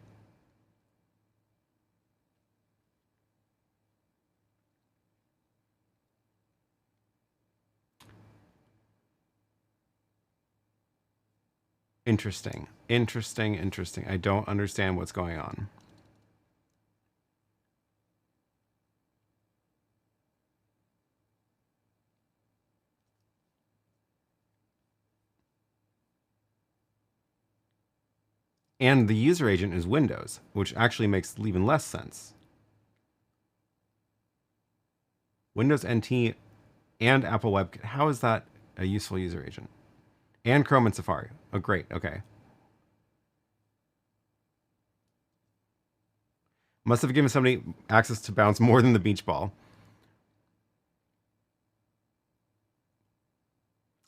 Interesting. I don't understand what's going on. And the user agent is Windows, which actually makes even less sense. Windows NT and Apple Web. How is that a useful user agent? And Chrome and Safari. Oh, great. Okay. Must have given somebody access to bounce more than the beach ball.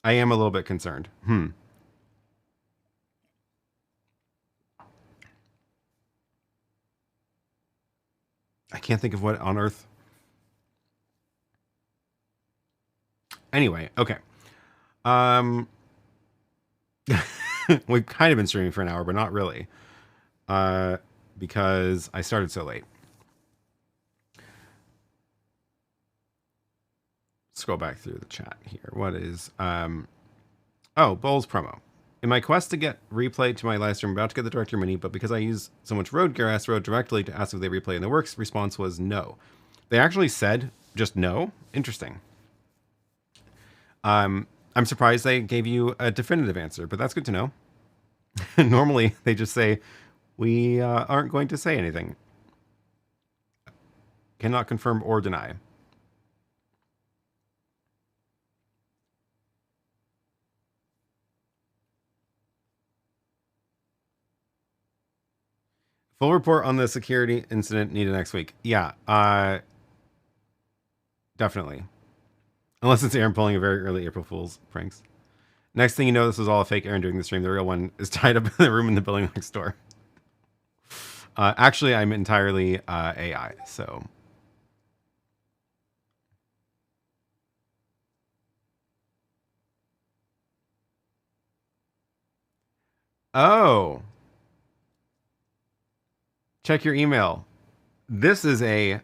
I am a little bit concerned. I can't think of what on earth. Anyway, okay. We've kind of been streaming for an hour, but not really. Because I started so late. Scroll back through the chat here. What is oh, Bowls promo. In my quest to get replay to my live stream, I'm about to get the Director Mini, but because I use so much Rode gear, I asked Rode directly to ask if they replay in the works. Response was no. They actually said just no. Interesting. I'm surprised they gave you a definitive answer, but that's good to know. Normally, they just say, we aren't going to say anything. Cannot confirm or deny. Full report on the security incident needed next week. Yeah, definitely. Unless it's Aaron pulling a very early April Fool's pranks. Next thing you know, this was all a fake Aaron doing the stream. The real one is tied up in the room in the building next door. Actually, I'm entirely AI, so... Oh. Check your email. This is a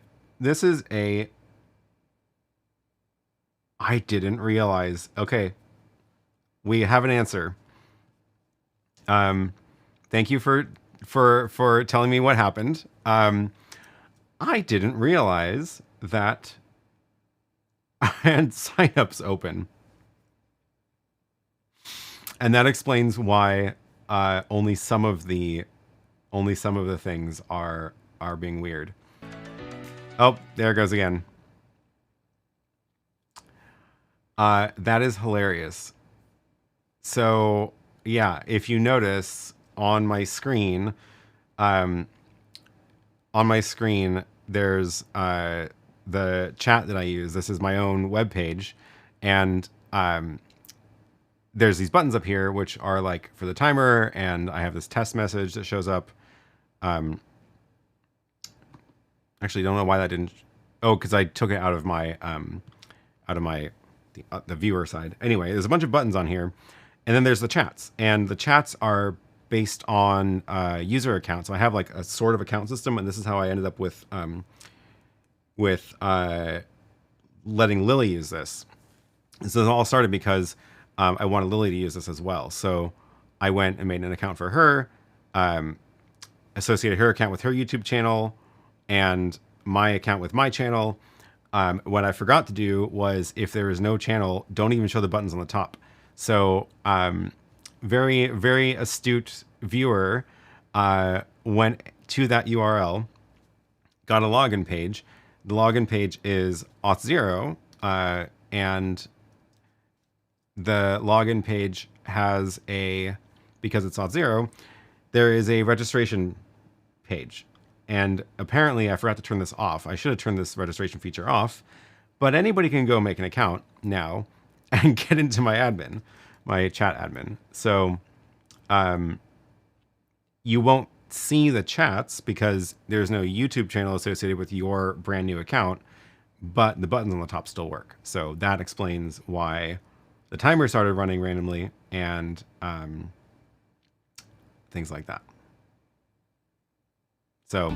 I didn't realize. Okay, we have an answer. Thank you for telling me what happened. I didn't realize that I had signups open, and that explains why only some of the things are being weird. Oh, there it goes again. That is hilarious. So yeah, if you notice on my screen, there's the chat that I use. This is my own web page, and there's these buttons up here which are like for the timer, and I have this test message that shows up. Actually, don't know why that didn't. Oh, because I took it out of my the viewer side. Anyway, there's a bunch of buttons on here, and then there's the chats, and the chats are based on user accounts. So I have like a sort of account system, and this is how I ended up with letting Lily use this. And so it all started because I wanted Lily to use this as well. So I went and made an account for her, associated her account with her YouTube channel, and my account with my channel. What I forgot to do was, if there is no channel, don't even show the buttons on the top. So very, very astute viewer went to that URL, got a login page. The login page is auth0, and the login page has because it's auth0, there is a registration page. And apparently I forgot to turn this off. I should have turned this registration feature off, but anybody can go make an account now and get into my chat admin. So you won't see the chats because there's no YouTube channel associated with your brand new account, but the buttons on the top still work. So that explains why the timer started running randomly and things like that. So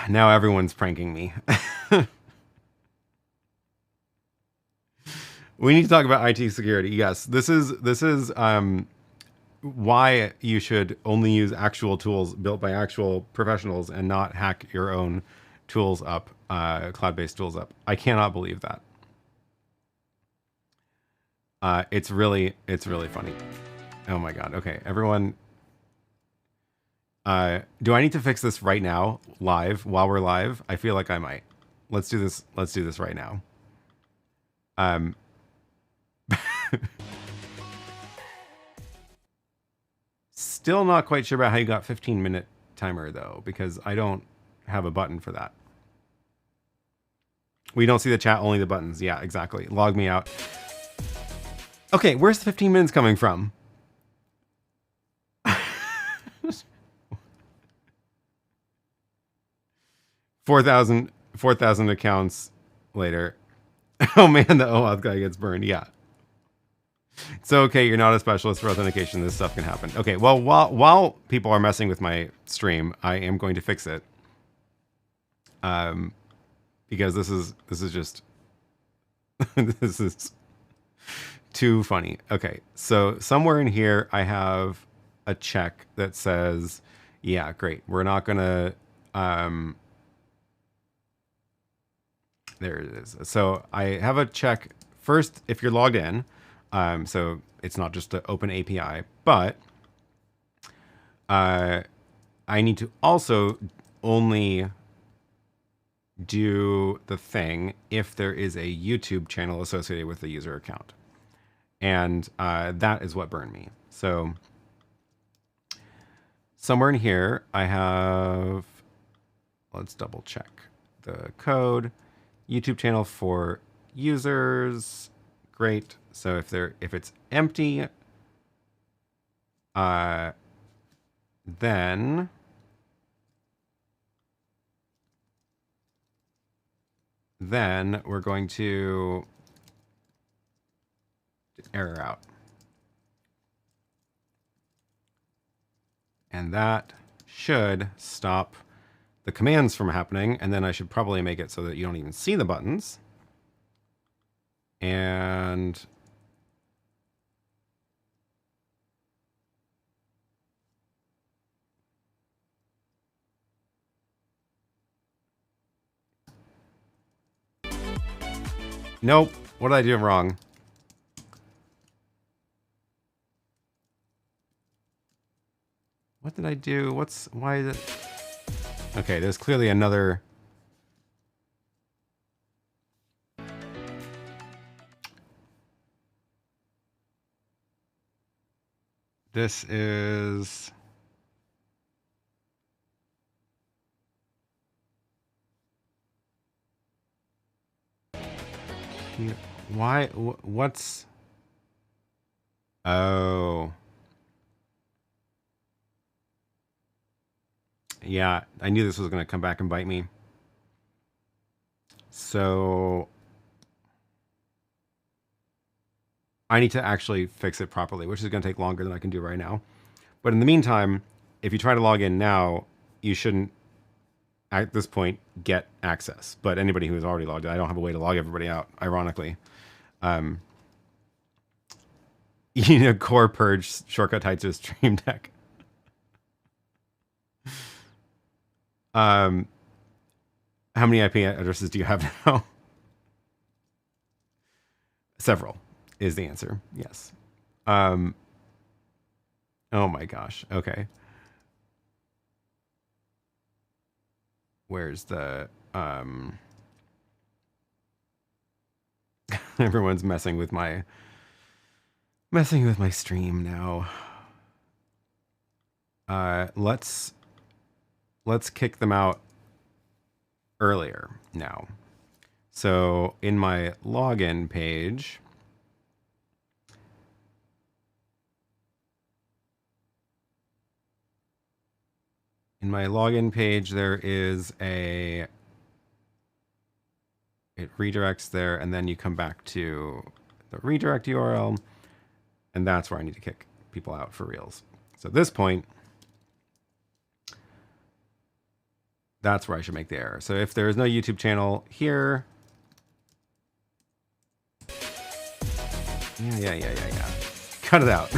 now everyone's pranking me. We need to talk about IT security. Yes, this is why you should only use actual tools built by actual professionals and not hack your own tools up, cloud-based tools up. I cannot believe that. It's really funny. Oh my God. Okay, everyone. Do I need to fix this right now, live, while we're live? I feel like I might. Let's do this. Let's do this right now. Still not quite sure about how you got 15-minute timer though, because I don't have a button for that. We don't see the chat, only the buttons. Yeah, exactly. Log me out. Okay, where's the 15 minutes coming from? 4,000 accounts later. Oh man, the OAuth guy gets burned. Yeah. It's okay, you're not a specialist for authentication. This stuff can happen. Okay, well, while people are messing with my stream, I am going to fix it. Because this is just this is too funny. Okay, so somewhere in here I have a check that says, yeah, great. We're not gonna there it is. So I have a check first if you're logged in. So it's not just an open API, but I need to also only do the thing if there is a YouTube channel associated with the user account. And that is what burned me. So somewhere in here, I have, let's double check the code, YouTube channel for users. Great. So if it's empty, then we're going to error out. And that should stop the commands from happening. And then I should probably make it so that you don't even see the buttons. And nope. What did I do wrong? What did I do? Why is it? Okay, there's clearly another. This is. Why? What's. Oh. Yeah, I knew this was going to come back and bite me. So I need to actually fix it properly, which is going to take longer than I can do right now. But in the meantime, if you try to log in now, you shouldn't, at this point, get access. But anybody who is already logged in, I don't have a way to log everybody out, ironically. You know, core purge shortcut tied to a Stream Deck. How many IP addresses do you have now? Several is the answer. Yes. Oh my gosh. Okay. Where's the everyone's messing with my stream now. Let's kick them out earlier now. So in my login page, there is it redirects there, and then you come back to the redirect URL, and that's where I need to kick people out for reals. So at this point, that's where I should make the error. So if there is no YouTube channel here, yeah. Cut it out.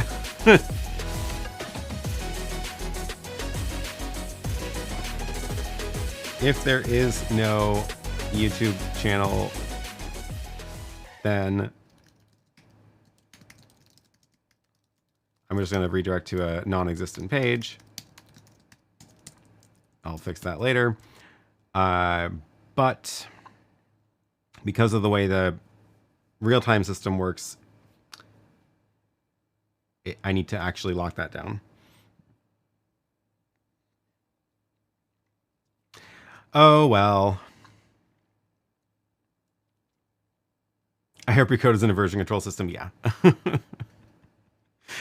If there is no YouTube channel, then I'm just going to redirect to a non-existent page. I'll fix that later. But because of the way the real-time system works, I need to actually lock that down. Oh, well. I hope your code is in a version control system. Yeah.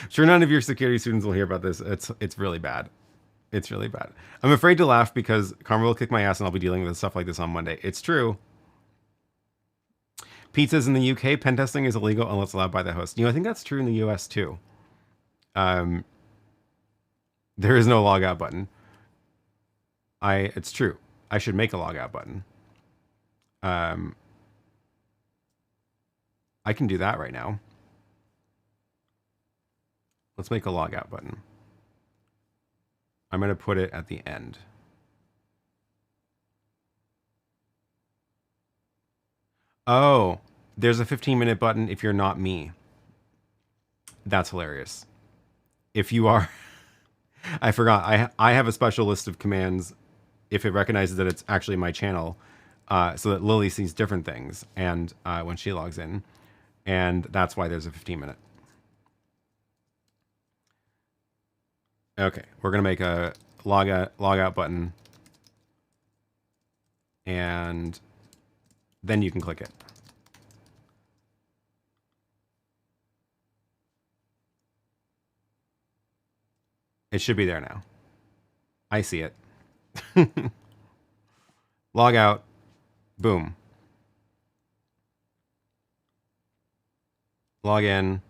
Sure, none of your security students will hear about this. It's really bad. It's really bad. I'm afraid to laugh because Karma will kick my ass and I'll be dealing with stuff like this on Monday. It's true. Pizzas in the UK, pen testing is illegal unless allowed by the host. You know, I think that's true in the US too. There is no logout button. It's true. I should make a logout button. I can do that right now. Let's make a logout button. I'm going to put it at the end. Oh, there's a 15-minute button if you're not me. That's hilarious. If you are... I forgot. I have a special list of commands if it recognizes that it's actually my channel, so that Lily sees different things and when she logs in. And that's why there's a 15-minute. Okay, we're going to make a logout button. And then you can click it. It should be there now. I see it. Log out. Boom. Log in.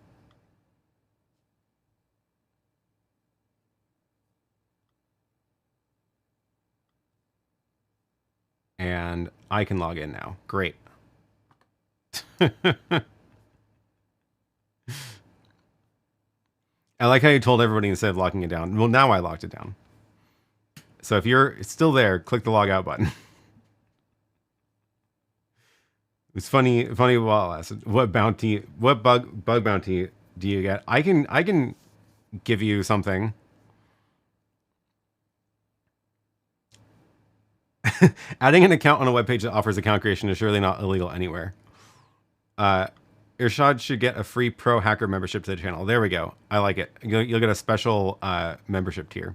And I can log in now. Great. I like how you told everybody instead of locking it down. Well, now I locked it down. So if you're still there, click the log out button. It's funny while I asked, what bug bounty do you get? I can give you something. Adding an account on a webpage that offers account creation is surely not illegal anywhere. Irshad should get a free pro hacker membership to the channel. There we go. I like it. You'll get a special membership tier.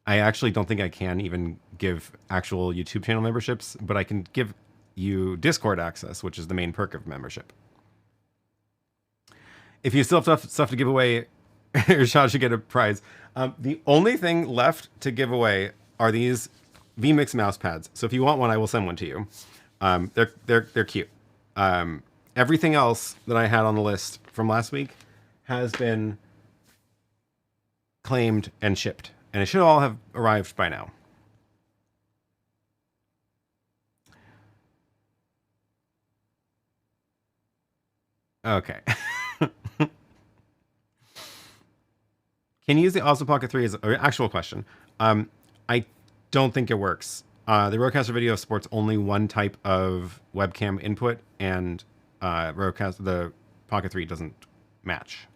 I actually don't think I can even give actual YouTube channel memberships, but I can give you Discord access, which is the main perk of membership. If you still have stuff to give away, Irshad should get a prize. The only thing left to give away are these vMix mouse pads. So if you want one, I will send one to you. They're cute. Everything else that I had on the list from last week has been claimed and shipped, and it should all have arrived by now. Okay. Can you use the Osmo Pocket 3 as an actual question? I don't think it works. The RØDECaster video supports only one type of webcam input, and the Pocket 3 doesn't match.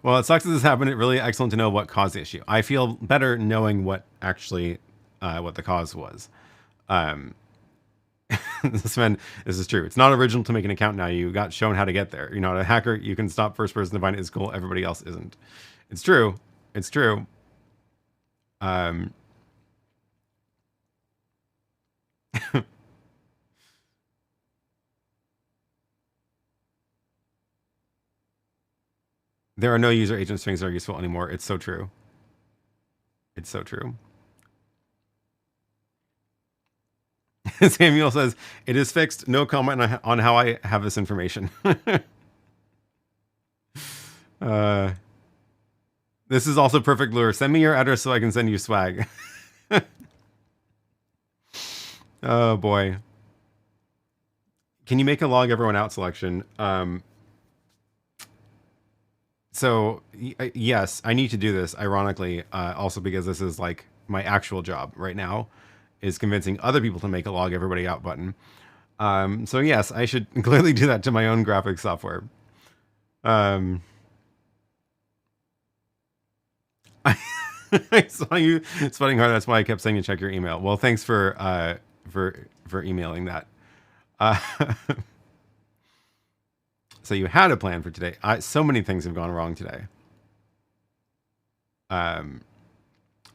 Well, it sucks that this happened. It's really excellent to know what caused the issue. I feel better knowing what actually what the cause was. Sven, this is true. It's not original to make an account now. You got shown how to get there. You're not a hacker. You can stop first person to find it is cool. Everybody else isn't. It's true. It's true. There are no user agent strings that are useful anymore. It's so true. It's so true. Samuel says, it is fixed. No comment on how I have this information. This is also perfect lure. Send me your address so I can send you swag. Oh, boy. Can you make a log everyone out selection? So, yes, I need to do this, ironically, also because this is like my actual job right now, is convincing other people to make a log everybody out button. So yes, I should clearly do that to my own graphics software. I saw you sweating hard. That's why I kept saying to check your email. Well, thanks for emailing that. So you had a plan for today. So many things have gone wrong today.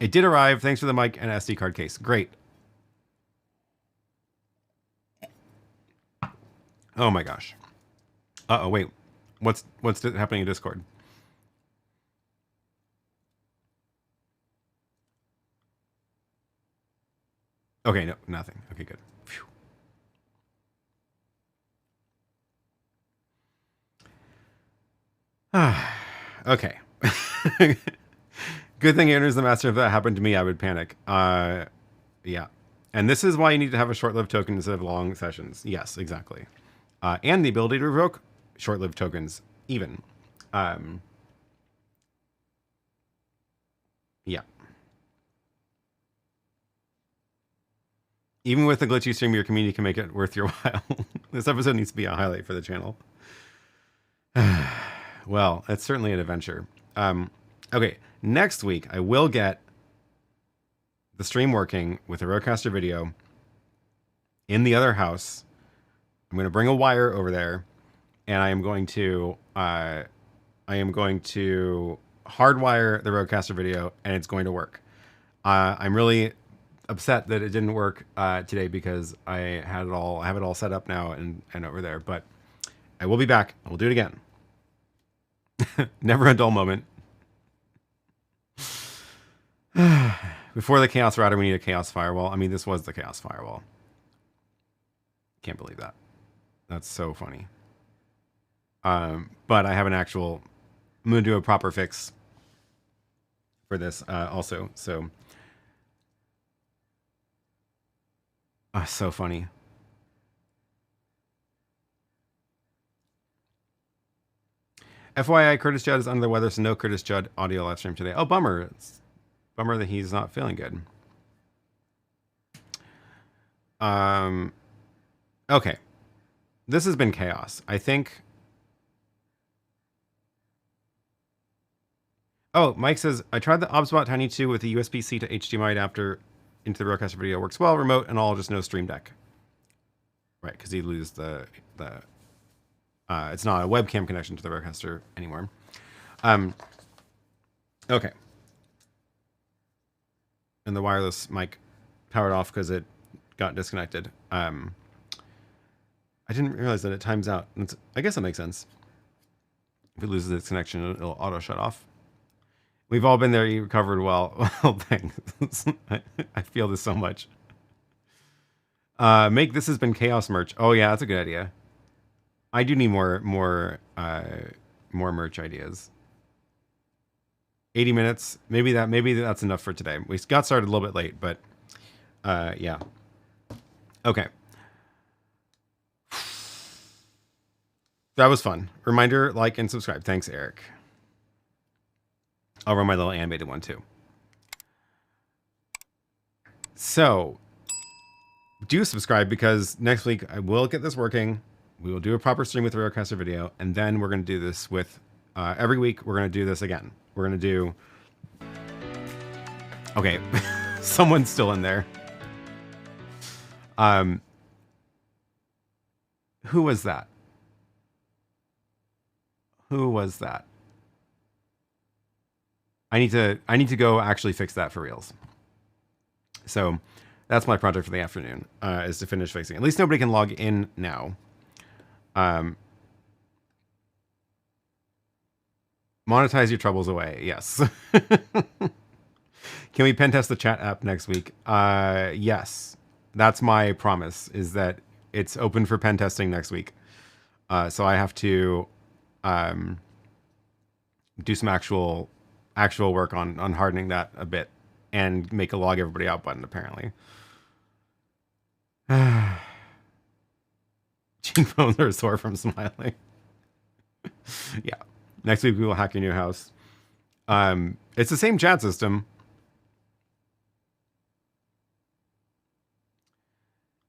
It did arrive. Thanks for the mic and SD card case. Great. Oh my gosh. Uh-oh, wait. What's happening in Discord? Okay, no, nothing. Okay, good. Phew. Okay. Good thing Aaron's the master. If that happened to me, I would panic. Yeah. And this is why you need to have a short-lived token instead of long sessions. Yes, exactly. And the ability to revoke short-lived tokens, even. Yeah. Even with the glitchy stream, your community can make it worth your while. This episode needs to be a highlight for the channel. Well, it's certainly an adventure. Okay, next week I will get the stream working with a RØDECaster video in the other house. I'm going to bring a wire over there, and I am going to hardwire the RØDECaster video, and it's going to work. I'm really upset that it didn't work today because I have it all set up now and over there. But I will be back. We'll do it again. Never a dull moment. Before the chaos router, we need a chaos firewall. I mean, this was the chaos firewall. Can't believe that. That's so funny. But I have an actual... I'm going to do a proper fix for this also. So... Oh, so funny. FYI, Curtis Judd is under the weather, so no Curtis Judd audio live stream today. Oh, bummer. It's bummer that he's not feeling good. Okay. This has been chaos. I think... Oh, Mike says, I tried the OBSBot Tiny 2 with a USB-C to HDMI adapter into the RØDECaster video. Works well, remote, and all, just no Stream Deck. Right, because you lose the it's not a webcam connection to the RØDECaster anymore. Okay. And the wireless mic powered off because it got disconnected. I didn't realize that it times out. I guess that makes sense. If it loses its connection, it'll auto shut off. We've all been there. You recovered well. Well, thanks. I feel this so much. Make This Has Been Chaos merch. Oh yeah, that's a good idea. I do need more merch ideas. 80 minutes. Maybe that's enough for today. We got started a little bit late, but yeah. Okay. That was fun. Reminder, like and subscribe. Thanks, Eric. I'll run my little animated one too. So, do subscribe because next week I will get this working. We will do a proper stream with the RØDECaster video, and then we're going to do this with every week. We're going to do this again. We're going to do. Okay, someone's still in there. Who was that? Who was that? I need to go actually fix that for reals. So that's my project for the afternoon, is to finish fixing. At least nobody can log in now. Monetize your troubles away. Yes. Can we pen test the chat app next week? Yes. That's my promise, is that it's open for pen testing next week. So I have to do some actual work on hardening that a bit and make a log everybody out button, apparently. Cheekbones are sore from smiling. Yeah. Next week we will hack your new house. It's the same chat system.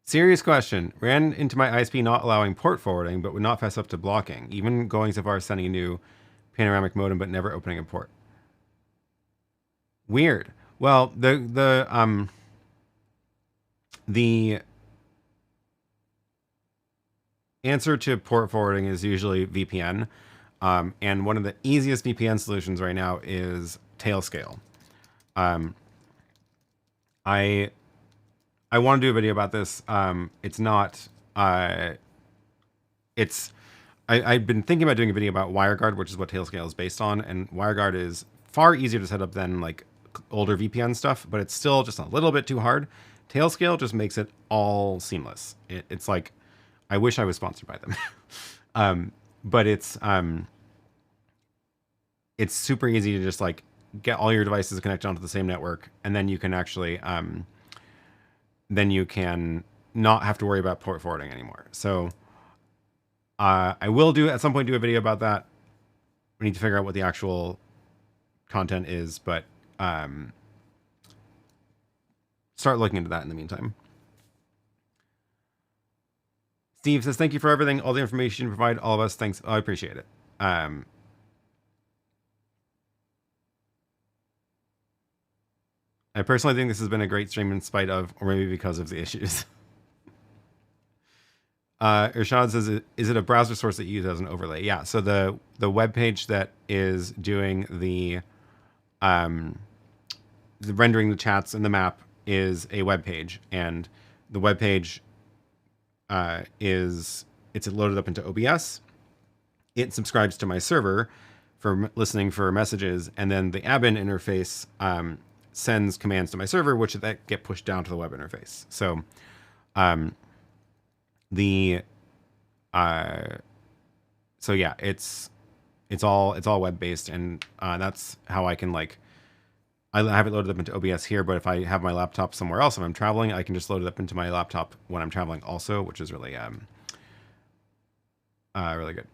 Serious question. Ran into my ISP not allowing port forwarding, but would not fess up to blocking. Even going so far as sending a new panoramic modem, but never opening a port. Weird. Well, the answer to port forwarding is usually VPN. And one of the easiest VPN solutions right now is Tailscale. I want to do a video about this. It's not, I've been thinking about doing a video about WireGuard, which is what Tailscale is based on. And WireGuard is far easier to set up than like older VPN stuff, but it's still just a little bit too hard. Tailscale just makes it all seamless. It's like, I wish I was sponsored by them. But it's super easy to just like get all your devices connected onto the same network, and then you can actually then you can not have to worry about port forwarding anymore. So I will at some point do a video about that. We need to figure out what the actual content is, but start looking into that in the meantime. Steve says, thank you for everything, all the information you provide all of us. Thanks. Oh, I appreciate it. I personally think this has been a great stream in spite of, or maybe because of the issues. Irshad says, is it a browser source that you use as an overlay? Yeah, so the web page that is doing the rendering the chats and the map is a web page, and the web page it's loaded up into OBS. It subscribes to my server for listening for messages, and then the admin interface sends commands to my server, which that get pushed down to the web interface. So so yeah, it's all web based, and that's how I can like I have it loaded up into OBS here, but if I have my laptop somewhere else, if I'm traveling, I can just load it up into my laptop when I'm traveling also, which is really, really good.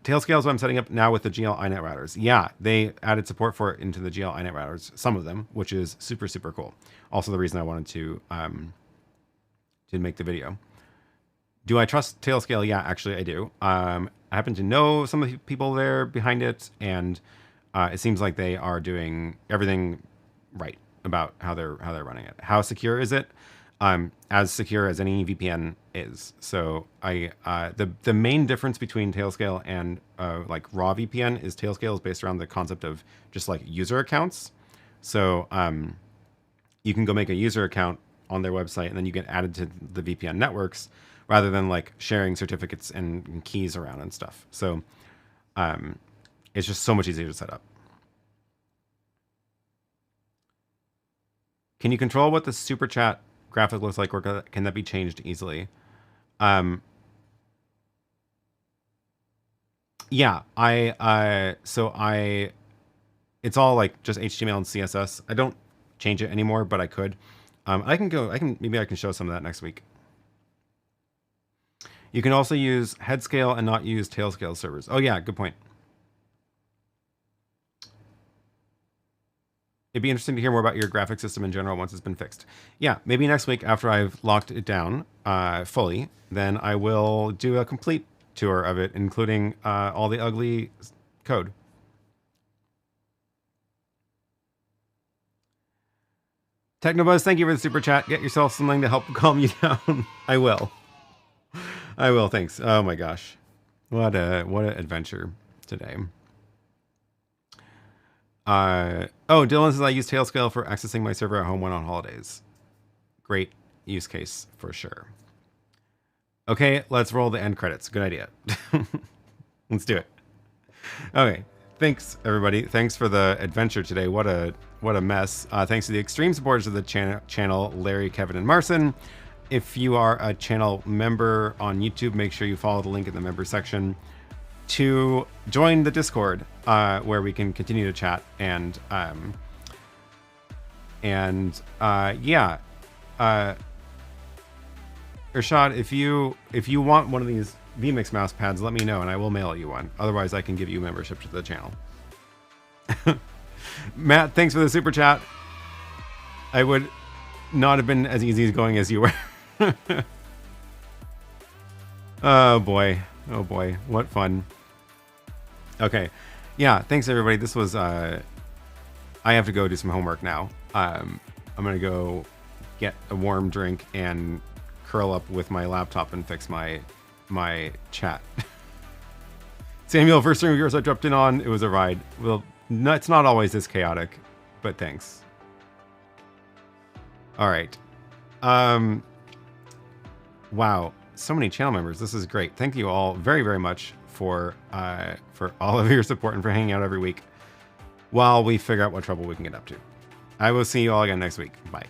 Tailscale is what I'm setting up now with the GL iNet routers. Yeah, they added support for it into the GL iNet routers, some of them, which is super, super cool. Also the reason I wanted to make the video. Do I trust Tailscale? Yeah, actually I do. I happen to know some of the people there behind it, and it seems like they are doing everything right about how they're running it. How secure is it? As secure as any VPN is. So the main difference between Tailscale and like raw VPN is Tailscale is based around the concept of just like user accounts. So you can go make a user account on their website and then you get added to the VPN networks rather than like sharing certificates and keys around and stuff. So it's just so much easier to set up. Can you control what the super chat graphic looks like, or can that be changed easily? Yeah, it's all like just HTML and CSS. I don't change it anymore, but I could. Maybe I can show some of that next week. You can also use head scale and not use tail scale servers. Oh yeah, good point. It'd be interesting to hear more about your graphic system in general once it's been fixed. Yeah, maybe next week after I've locked it down fully, then I will do a complete tour of it, including all the ugly code. Technobuzz, thank you for the super chat. Get yourself something to help calm you down. I will. I will, thanks. Oh my gosh. What an adventure today. Dylan says I use Tailscale for accessing my server at home when on holidays. Great use case for sure. Okay, let's roll the end credits. Good idea. Let's do it. Okay, thanks everybody. Thanks for the adventure today. What a mess. Thanks to the extreme supporters of the channel, Larry, Kevin, and Marcin. If you are a channel member on YouTube, make sure you follow the link in the member section to join the Discord, where we can continue to chat and yeah. Irshad, if you want one of these vMix mouse pads, let me know and I will mail you one. Otherwise, I can give you membership to the channel. Matt, thanks for the super chat. I would not have been as easy going as you were. Oh boy, what fun. Okay, yeah, thanks everybody. This was I have to go do some homework now. I'm gonna go get a warm drink and curl up with my laptop and fix my chat. Samuel, first stream of yours I dropped in on. It was a ride. Well, no, it's not always this chaotic, but thanks. All right. Wow, so many channel members. This is great. Thank you all very, very much for all of your support and for hanging out every week while we figure out what trouble we can get up to. I will see you all again next week. Bye.